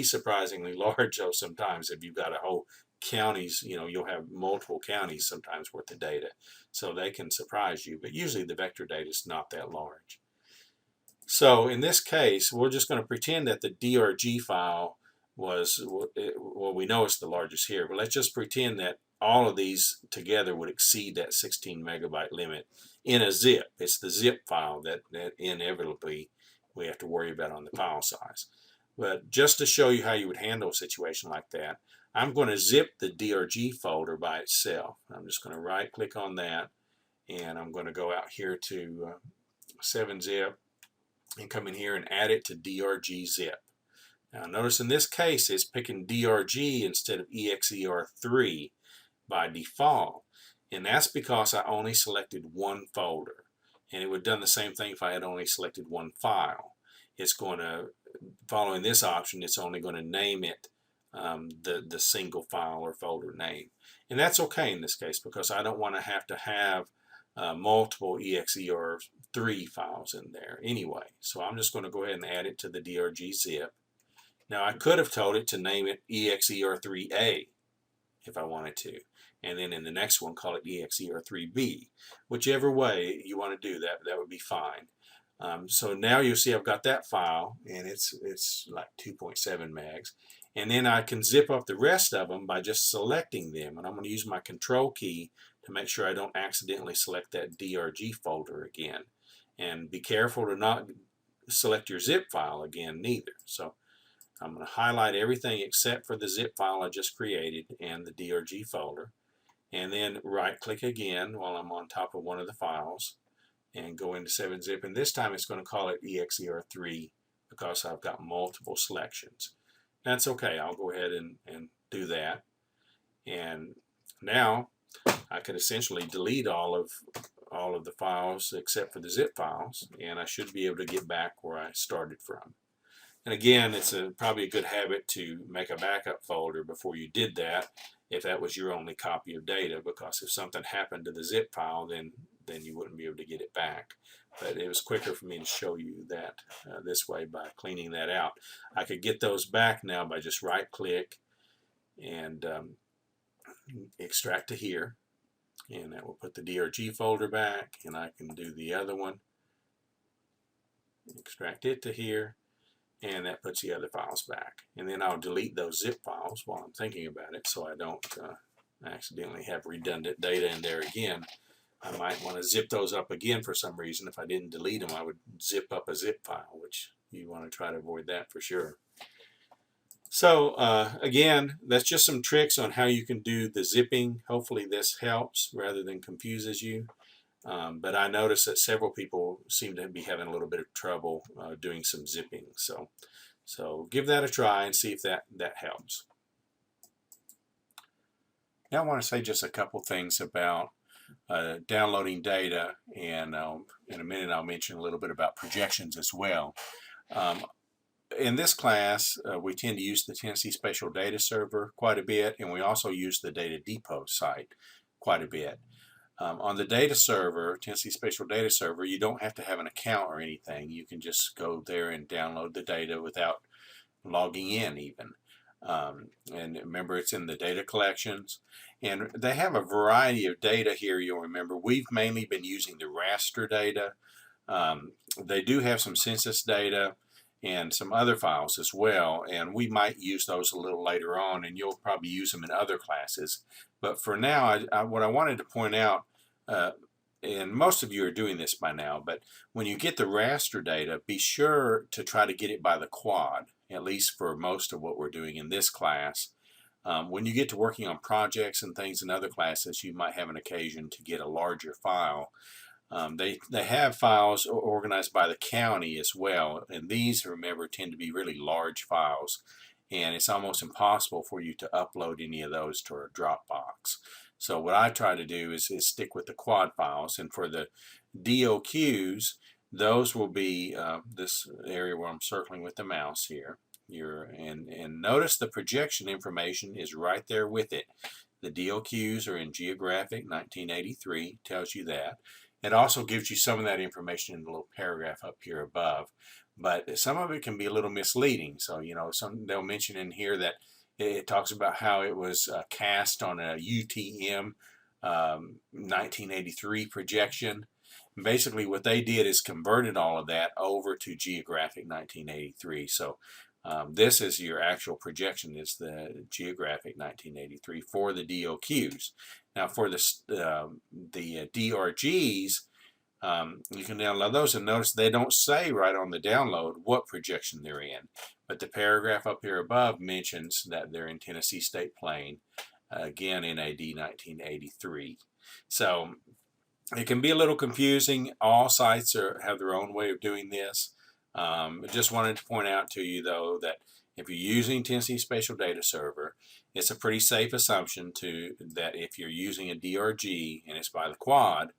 surprisingly large though sometimes if you've got a whole counties, you'll have multiple counties sometimes worth of data. So they can surprise you, but usually the vector data is not that large. So in this case, we're just going to pretend that the DRG file was, well, we know it's the largest here, but let's just pretend that all of these together would exceed that 16 megabyte limit in a zip. It's the zip file that inevitably we have to worry about on the file size. But just to show you how you would handle a situation like that, I'm going to zip the DRG folder by itself. I'm just going to right click on that, and I'm going to go out here to 7-zip and come in here and add it to DRG zip. Now notice in this case it's picking DRG instead of EXER3 by default, and that's because I only selected one folder, and it would have done the same thing if I had only selected one file. It's going to, following this option, it's only going to name it the single file or folder name, and that's okay in this case because I don't want to have multiple EXER3 files in there anyway. So I'm just going to go ahead and add it to the DRG zip. Now I could have told it to name it EXER3A if I wanted to, and then in the next one call it EXER3B. Whichever way you want to do that, that would be fine. So now you'll see I've got that file, and it's like 2.7 megs. And then I can zip up the rest of them by just selecting them, and I'm going to use my control key to make sure I don't accidentally select that DRG folder again. And be careful to not select your zip file again neither. So I'm going to highlight everything except for the zip file I just created and the DRG folder, and then right click again while I'm on top of one of the files and go into 7-zip, and this time it's going to call it EXER3 because I've got multiple selections. That's okay, I'll go ahead and do that, and now I could essentially delete all of the files except for the zip files, and I should be able to get back where I started from. And again, it's probably a good habit to make a backup folder before you did that if that was your only copy of data, because if something happened to the zip file, then you wouldn't be able to get it back. But it was quicker for me to show you that this way by cleaning that out. I could get those back now by just right click and extract to here, and that will put the DRG folder back, and I can do the other one, extract it to here, and that puts the other files back. And then I'll delete those zip files while I'm thinking about it so I don't I accidentally have redundant data in there again. I might want to zip those up again for some reason. If I didn't delete them, I would zip up a zip file, which you want to try to avoid that for sure. So again, that's just some tricks on how you can do the zipping. Hopefully this helps rather than confuses you. But I noticed that several people seem to be having a little bit of trouble doing some zipping. So give that a try and see if that helps. Now I want to say just a couple things about downloading data, and in a minute I'll mention a little bit about projections as well. In this class, we tend to use the Tennessee Spatial Data Server quite a bit, and we also use the Data Depot site quite a bit. On the data server, Tennessee Spatial Data Server, you don't have to have an account or anything. You can just go there and download the data without logging in even. And remember, it's in the data collections. And they have a variety of data here. You'll remember we've mainly been using the raster data. They do have some census data and some other files as well, and we might use those a little later on, and you'll probably use them in other classes. But for now, what I wanted to point out, and most of you are doing this by now, but when you get the raster data, be sure to try to get it by the quad, at least for most of what we're doing in this class. When you get to working on projects and things in other classes, you might have an occasion to get a larger file. They have files organized by the county as well, and these, remember, tend to be really large files, and it's almost impossible for you to upload any of those to a Dropbox. So what I try to do is stick with the quad files, and for the DOQs, those will be this area where I'm circling with the mouse here. And notice the projection information is right there with it. The DOQs are in geographic 1983, tells you that. It also gives you some of that information in the little paragraph up here above, but some of it can be a little misleading. So, you know, they'll mention in here that it talks about how it was cast on a UTM 1983 projection. And basically, what they did is converted all of that over to geographic 1983. So this is your actual projection, is the geographic 1983 for the DOQs. Now for the DRGs, you can download those, and notice they don't say right on the download what projection they're in, but the paragraph up here above mentions that they're in Tennessee State Plain, again NAD 1983. So it can be a little confusing. All sites have their own way of doing this. I just wanted to point out to you, though, that if you're using Tennessee Spatial Data Server, it's a pretty safe assumption that if you're using a DRG and it's by the quad,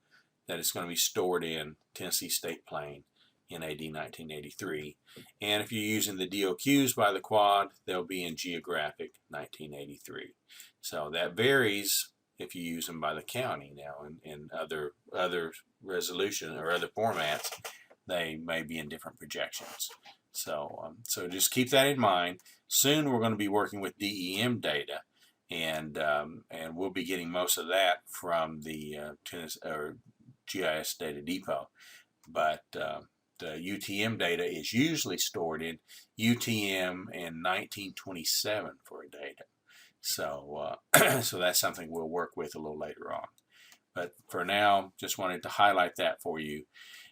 that it's going to be stored in Tennessee State Plain NAD 1983. And if you're using the DOQs by the quad, they'll be in geographic 1983. So that varies if you use them by the county. Now in other resolution or other formats, they may be in different projections. So just keep that in mind. Soon we're going to be working with DEM data, and we'll be getting most of that from the GIS Data Depot. But the UTM data is usually stored in UTM in 1927 for a data. So so that's something we'll work with a little later on. But for now, just wanted to highlight that for you.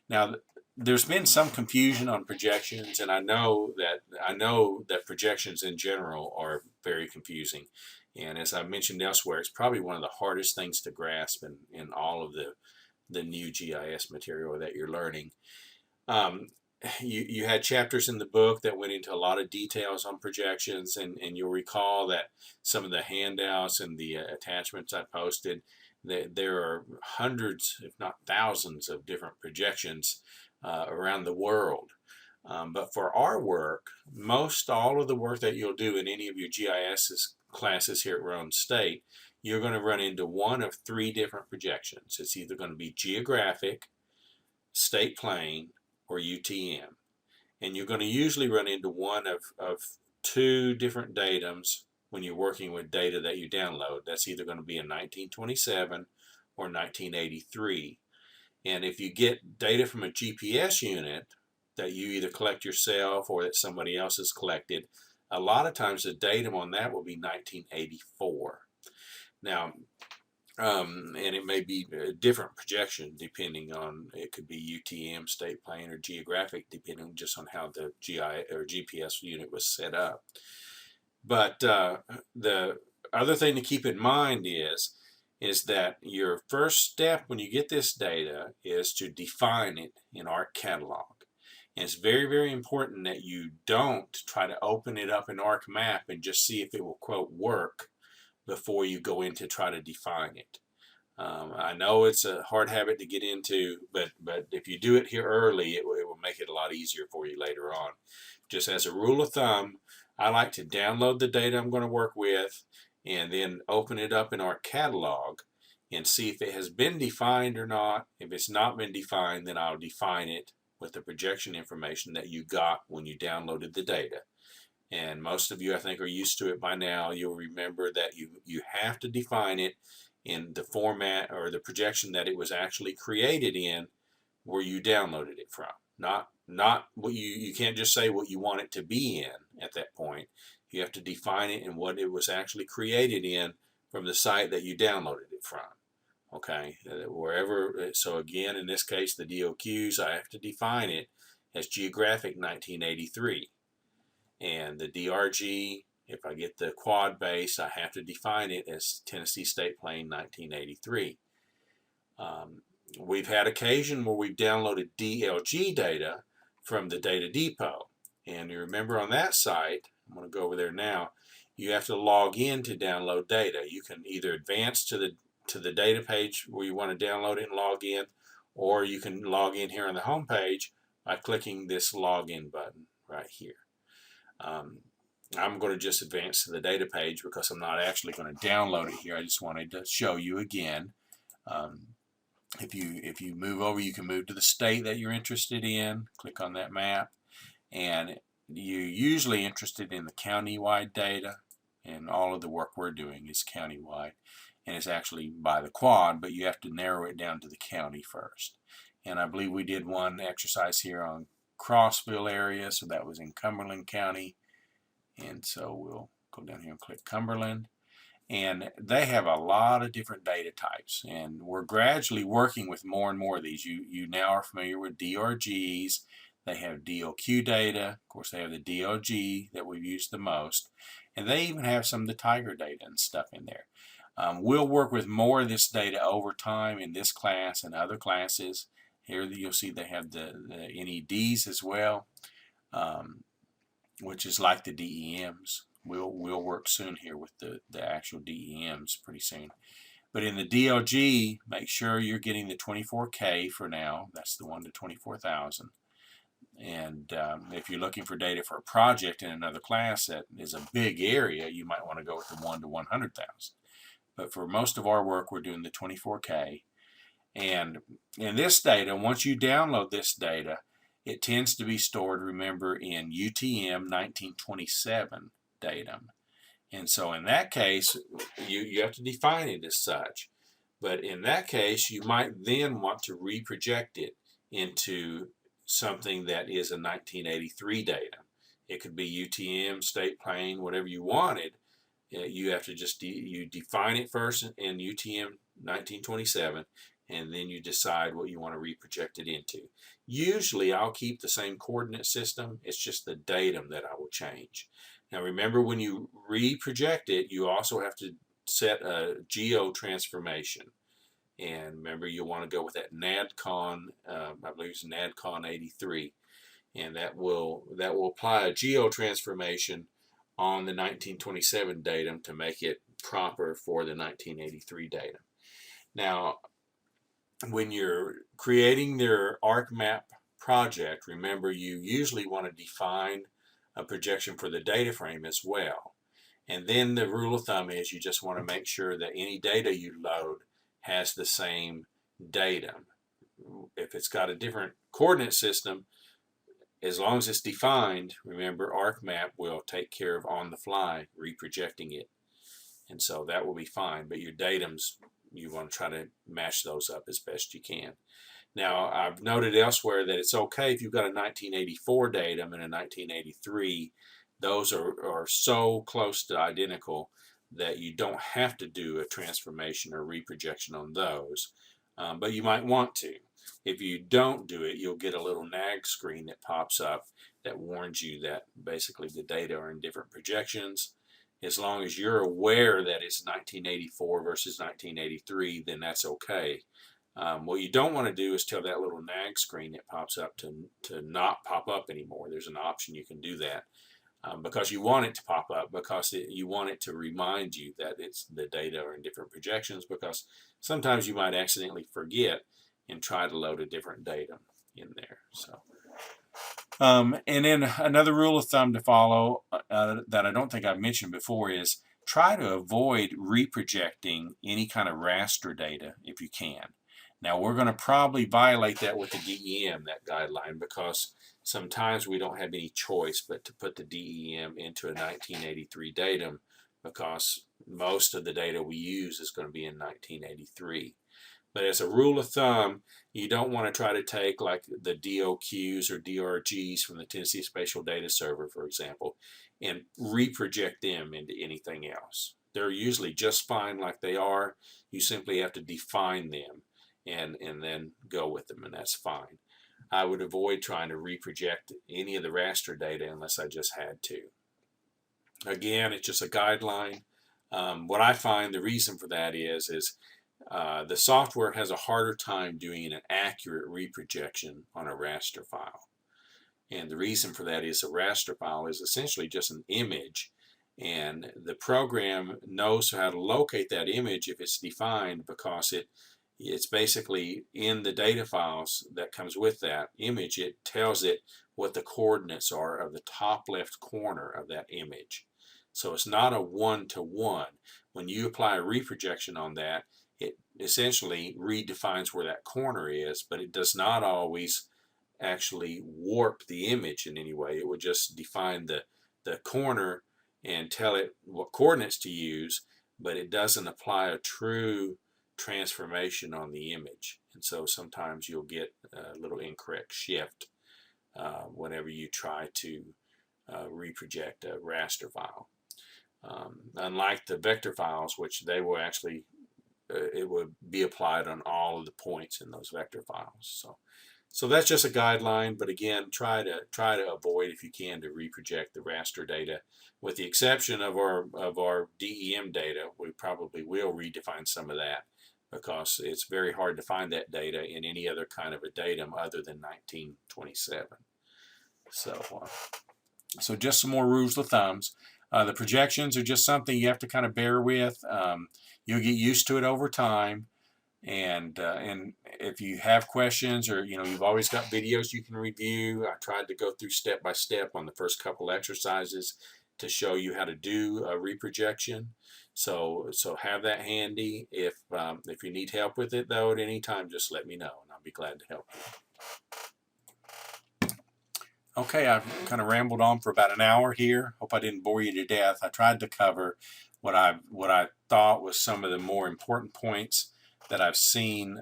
Now, there's been some confusion on projections, and I know that projections in general are very confusing. And as I mentioned elsewhere, it's probably one of the hardest things to grasp in all of the new GIS material that you're learning. You had chapters in the book that went into a lot of details on projections, and you'll recall that some of the handouts and the attachments I posted, there are hundreds, if not thousands, of different projections around the world. But for our work, most all of the work that you'll do in any of your GIS classes here at Roane State, you're going to run into one of three different projections. It's either going to be geographic, state plane, or UTM. And you're going to usually run into one of two different datums when you're working with data that you download. That's either going to be in 1927 or 1983. And if you get data from a GPS unit that you either collect yourself or that somebody else has collected, a lot of times the datum on that will be 1984. Now, and it may be a different projection depending on, it could be UTM, state plane, or geographic, depending just on how the GI or GPS unit was set up. But the other thing to keep in mind is that your first step when you get this data is to define it in ARC Catalog. And it's very, very important that you don't try to open it up in ARC Map and just see if it will, quote, work before you go in to try to define it. I know it's a hard habit to get into, but if you do it here early, it will make it a lot easier for you later on. Just as a rule of thumb, I like to download the data I'm going to work with and then open it up in our catalog and see if it has been defined or not. If it's not been defined, then I'll define it with the projection information that you got when you downloaded the data. And most of you, I think, are used to it by now. You'll remember that you have to define it in the format or the projection that it was actually created in where you downloaded it from. Not what you can't just say what you want it to be in at that point. You have to define it in what it was actually created in from the site that you downloaded it from. Okay, wherever. So again, in this case, the DOQs, I have to define it as geographic 1983. And the DRG, if I get the quad base, I have to define it as Tennessee State Plane 1983. We've had occasion where we've downloaded DLG data from the data depot. And you remember on that site, I'm going to go over there now, you have to log in to download data. You can either advance to the data page where you want to download it and log in, or you can log in here on the home page by clicking this login button right here. I'm going to just advance to the data page because I'm not actually going to download it here. I just wanted to show you again. If you move over, you can move to the state that you're interested in. Click on that map, and you're usually interested in the county-wide data, and all of the work we're doing is county-wide, and it's actually by the quad, but you have to narrow it down to the county first. And I believe we did one exercise here on Crossville area, so that was in Cumberland County. And so we'll go down here and click Cumberland. And they have a lot of different data types, and we're gradually working with more and more of these. You now are familiar with DRGs. They have DOQ data. Of course, they have the DLG that we've used the most, and they even have some of the Tiger data and stuff in there. We'll work with more of this data over time in this class and other classes. Here you'll see they have the NEDs as well, which is like the DEMs. We'll work soon here with the actual DEMs pretty soon. But in the DLG, make sure you're getting the 24K for now. That's the 1 to 24,000. And if you're looking for data for a project in another class that is a big area, you might want to go with the 1 to 100,000. But for most of our work, we're doing the 24K. And in this data, once you download this data, it tends to be stored, remember, in UTM 1927 datum. And so in that case, you have to define it as such. But in that case, you might then want to reproject it into something that is a 1983 datum. It could be UTM, state plane, whatever you wanted. You have to just you define it first in UTM 1927, and then you decide what you want to reproject it into. Usually I'll keep the same coordinate system, it's just the datum that I will change. Now remember, when you reproject it, you also have to set a geo transformation. And remember, you'll want to go with that NADCON, I believe it's NADCON 83, and that will apply a geo transformation on the 1927 datum to make it proper for the 1983 datum. Now, when you're creating their ArcMap project, remember you usually want to define a projection for the data frame as well. And then the rule of thumb is you just want to make sure that any data you load has the same datum. If it's got a different coordinate system, as long as it's defined, remember ArcMap will take care of on the fly reprojecting it. And so that will be fine. But your datums, you want to try to match those up as best you can. Now, I've noted elsewhere that it's okay if you've got a 1984 datum and a 1983. Those are so close to identical that you don't have to do a transformation or reprojection on those, but you might want to. If you don't do it, you'll get a little nag screen that pops up that warns you that basically the data are in different projections. As long as you're aware that it's 1984 versus 1983, then that's okay. What you don't want to do is tell that little nag screen that pops up to not pop up anymore. There's an option you can do that, because you want it to pop up, because you want it to remind you that it's the data are in different projections, because sometimes you might accidentally forget and try to load a different datum in there. So, and then another rule of thumb to follow that I don't think I've mentioned before is try to avoid reprojecting any kind of raster data if you can. Now we're going to probably violate that with the DEM, that guideline, because sometimes we don't have any choice but to put the DEM into a 1983 datum, because most of the data we use is going to be in 1983. But as a rule of thumb, you don't want to try to take like the DOQs or DRGs from the Tennessee Spatial Data Server, for example, and reproject them into anything else. They're usually just fine like they are. You simply have to define them and then go with them, and that's fine. I would avoid trying to reproject any of the raster data unless I just had to. Again, it's just a guideline. What I find the reason for that is the software has a harder time doing an accurate reprojection on a raster file. And the reason for that is a raster file is essentially just an image, and the program knows how to locate that image if it's defined, because it's basically in the data files that comes with that image. It tells it what the coordinates are of the top left corner of that image. So it's not a one-to-one. When you apply a reprojection on that, it essentially redefines where that corner is, but it does not always actually warp the image in any way. It would just define the corner and tell it what coordinates to use, but it doesn't apply a true transformation on the image. And so sometimes you'll get a little incorrect shift whenever you try to reproject a raster file. Unlike the vector files, which they will actually it would be applied on all of the points in those vector files. So that's just a guideline, but again, try to avoid, if you can, to reproject the raster data. With the exception of our DEM data, we probably will redefine some of that, because it's very hard to find that data in any other kind of a datum other than 1927. So just some more rules of thumbs. The projections are just something you have to kind of bear with. You'll get used to it over time, and if you have questions, or you've always got videos you can review. I tried to go through step by step on the first couple exercises to show you how to do a reprojection. So have that handy. If you need help with it though, at any time, just let me know, and I'll be glad to help you. Okay, I've kind of rambled on for about an hour here. Hope I didn't bore you to death. I tried to cover what I thought was some of the more important points that I've seen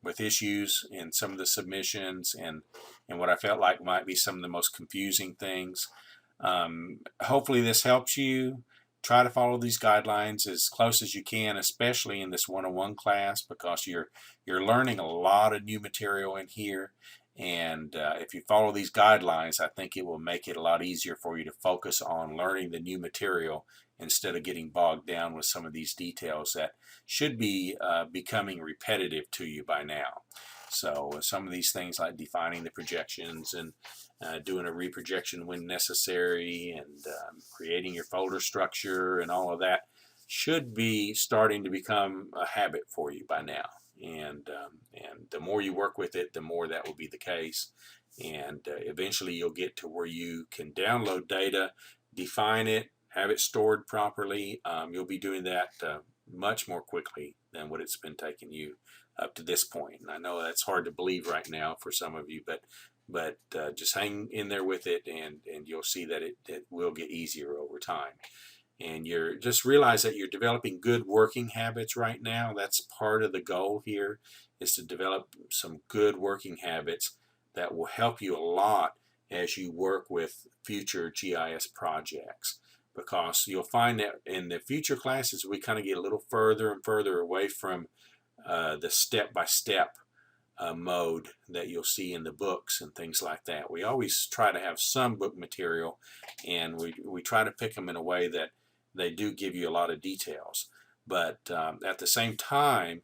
with issues in some of the submissions, and what I felt like might be some of the most confusing things. Hopefully this helps you. Try to follow these guidelines as close as you can, especially in this 101 class, because you're learning a lot of new material in here. And if you follow these guidelines, I think it will make it a lot easier for you to focus on learning the new material instead of getting bogged down with some of these details that should be becoming repetitive to you by now. So some of these things like defining the projections and doing a reprojection when necessary, and creating your folder structure and all of that should be starting to become a habit for you by now. And the more you work with it, the more that will be the case. And eventually you'll get to where you can download data, define it, have it stored properly. You'll be doing that much more quickly than what it's been taking you up to this point. And I know that's hard to believe right now for some of you, but just hang in there with it, and you'll see that it will get easier over time. And you're just realize that you're developing good working habits right now. That's part of the goal here, is to develop some good working habits that will help you a lot as you work with future GIS projects. because you'll find that in the future classes we kind of get a little further and further away from the step-by-step mode that you'll see in the books and things like that. We always try to have some book material, and we try to pick them in a way that they do give you a lot of details, but at the same time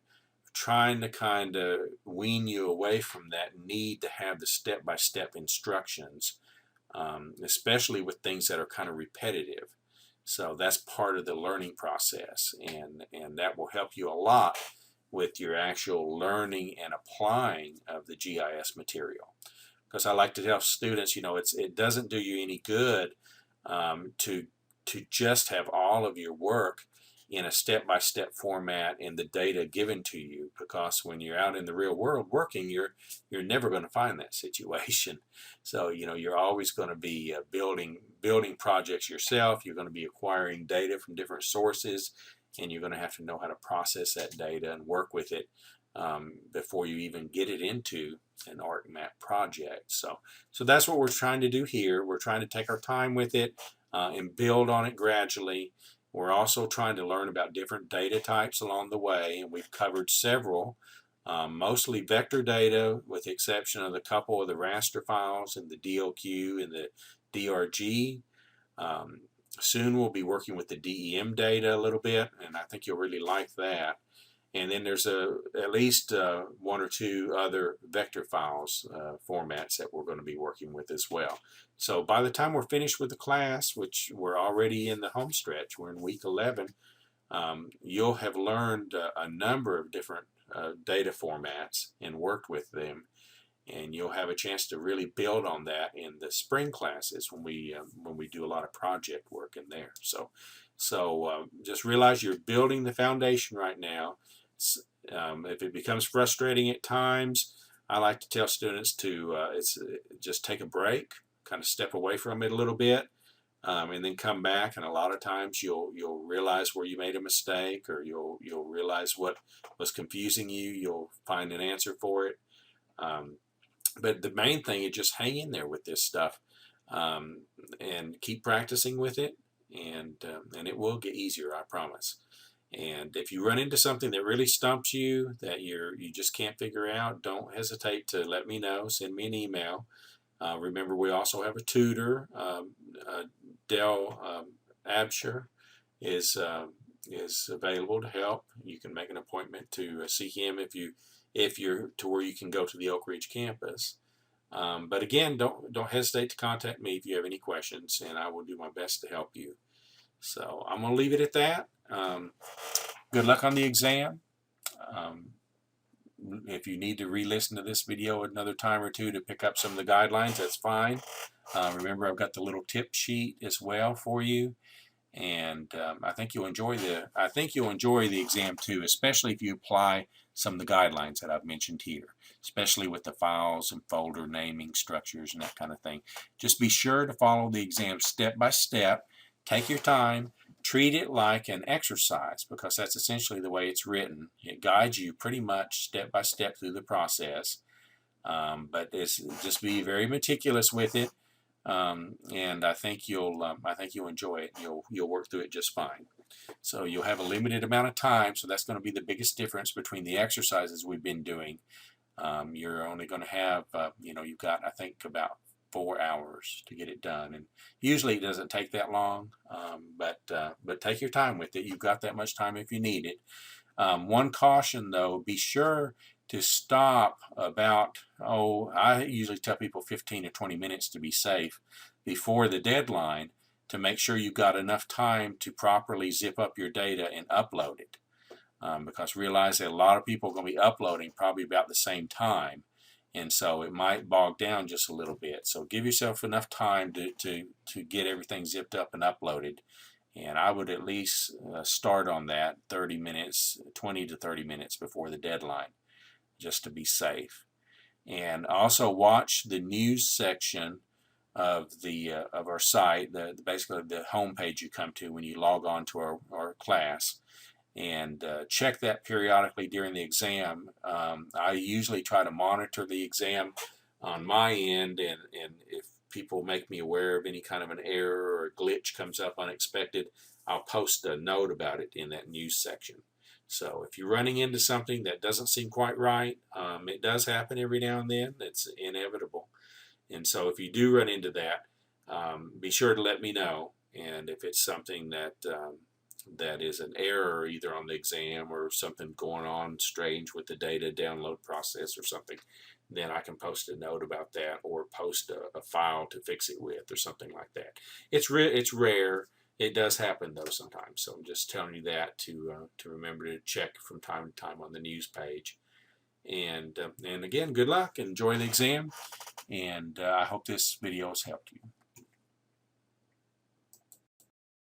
trying to kind of wean you away from that need to have the step-by-step instructions, especially with things that are kind of repetitive. So that's part of the learning process, and that will help you a lot with your actual learning and applying of the GIS material. Because I like to tell students, it doesn't do you any good to just have all of your work in a step-by-step format in the data given to you, because when you're out in the real world working, you're never going to find that situation. So you're always going to be building projects yourself. You're going to be acquiring data from different sources, and you're going to have to know how to process that data and work with it before you even get it into an ArcMap project. So that's what we're trying to do here. We're trying to take our time with it and build on it gradually. We're also trying to learn about different data types along the way, and we've covered several, mostly vector data with the exception of a couple of the raster files and the DLQ and the DRG. Soon we'll be working with the DEM data a little bit, and I think you'll really like that. And then there's at least one or two other vector files formats that we're going to be working with as well. So by the time we're finished with the class, which we're already in the home stretch, we're in week 11, you'll have learned a number of different data formats and worked with them. And you'll have a chance to really build on that in the spring classes when we do a lot of project work in there. So just realize you're building the foundation right now. If it becomes frustrating at times, I like to tell students to just take a break, kind of step away from it a little bit, and then come back. And a lot of times you'll realize where you made a mistake, or you'll realize what was confusing you. You'll find an answer for it. But the main thing is just hang in there with this stuff and keep practicing with it, and it will get easier, I promise. And if you run into something that really stumps you, that you just can't figure out, don't hesitate to let me know. Send me an email. Remember, we also have a tutor. Dell Absher is available to help. You can make an appointment to see him if you're to where you can go to the Oak Ridge campus. But again, don't hesitate to contact me if you have any questions, and I will do my best to help you. So I'm going to leave it at that. Good luck on the exam. If you need to re-listen to this video another time or two to pick up some of the guidelines, that's fine. Remember, I've got the little tip sheet as well for you, and I think you'll enjoy the exam too, especially if you apply some of the guidelines that I've mentioned here, especially with the files and folder naming structures and that kind of thing. Just be sure to follow the exam step by step. Take your time. Treat it like an exercise, because that's essentially the way it's written. It guides you pretty much step by step through the process, but just be very meticulous with it, and I think you'll enjoy it. You'll work through it just fine. So you'll have a limited amount of time, so that's going to be the biggest difference between the exercises we've been doing. You're only going to have, you've got, I think, about 4 hours to get it done, and usually it doesn't take that long, but take your time with it. You've got that much time if you need it. One caution though, be sure to stop about, I usually tell people 15 to 20 minutes to be safe before the deadline, to make sure you've got enough time to properly zip up your data and upload it, because realize that a lot of people are going to be uploading probably about the same time, and so it might bog down just a little bit. So give yourself enough time to get everything zipped up and uploaded, and I would at least start on that 20 to 30 minutes before the deadline, just to be safe. And also watch the news section of our site, basically the home page you come to when you log on to our class, and check that periodically during the exam. I usually try to monitor the exam on my end, and if people make me aware of any kind of an error or a glitch comes up unexpected, I'll post a note about it in that news section. So if you're running into something that doesn't seem quite right, it does happen every now and then. It's inevitable. And so if you do run into that, be sure to let me know. And if it's something that is an error either on the exam or something going on strange with the data download process or something, then I can post a note about that or post a file to fix it with or something like that. It's rare. It does happen though sometimes. So I'm just telling you that to remember to check from time to time on the news page. And again, good luck. Enjoy the exam. And I hope this video has helped you.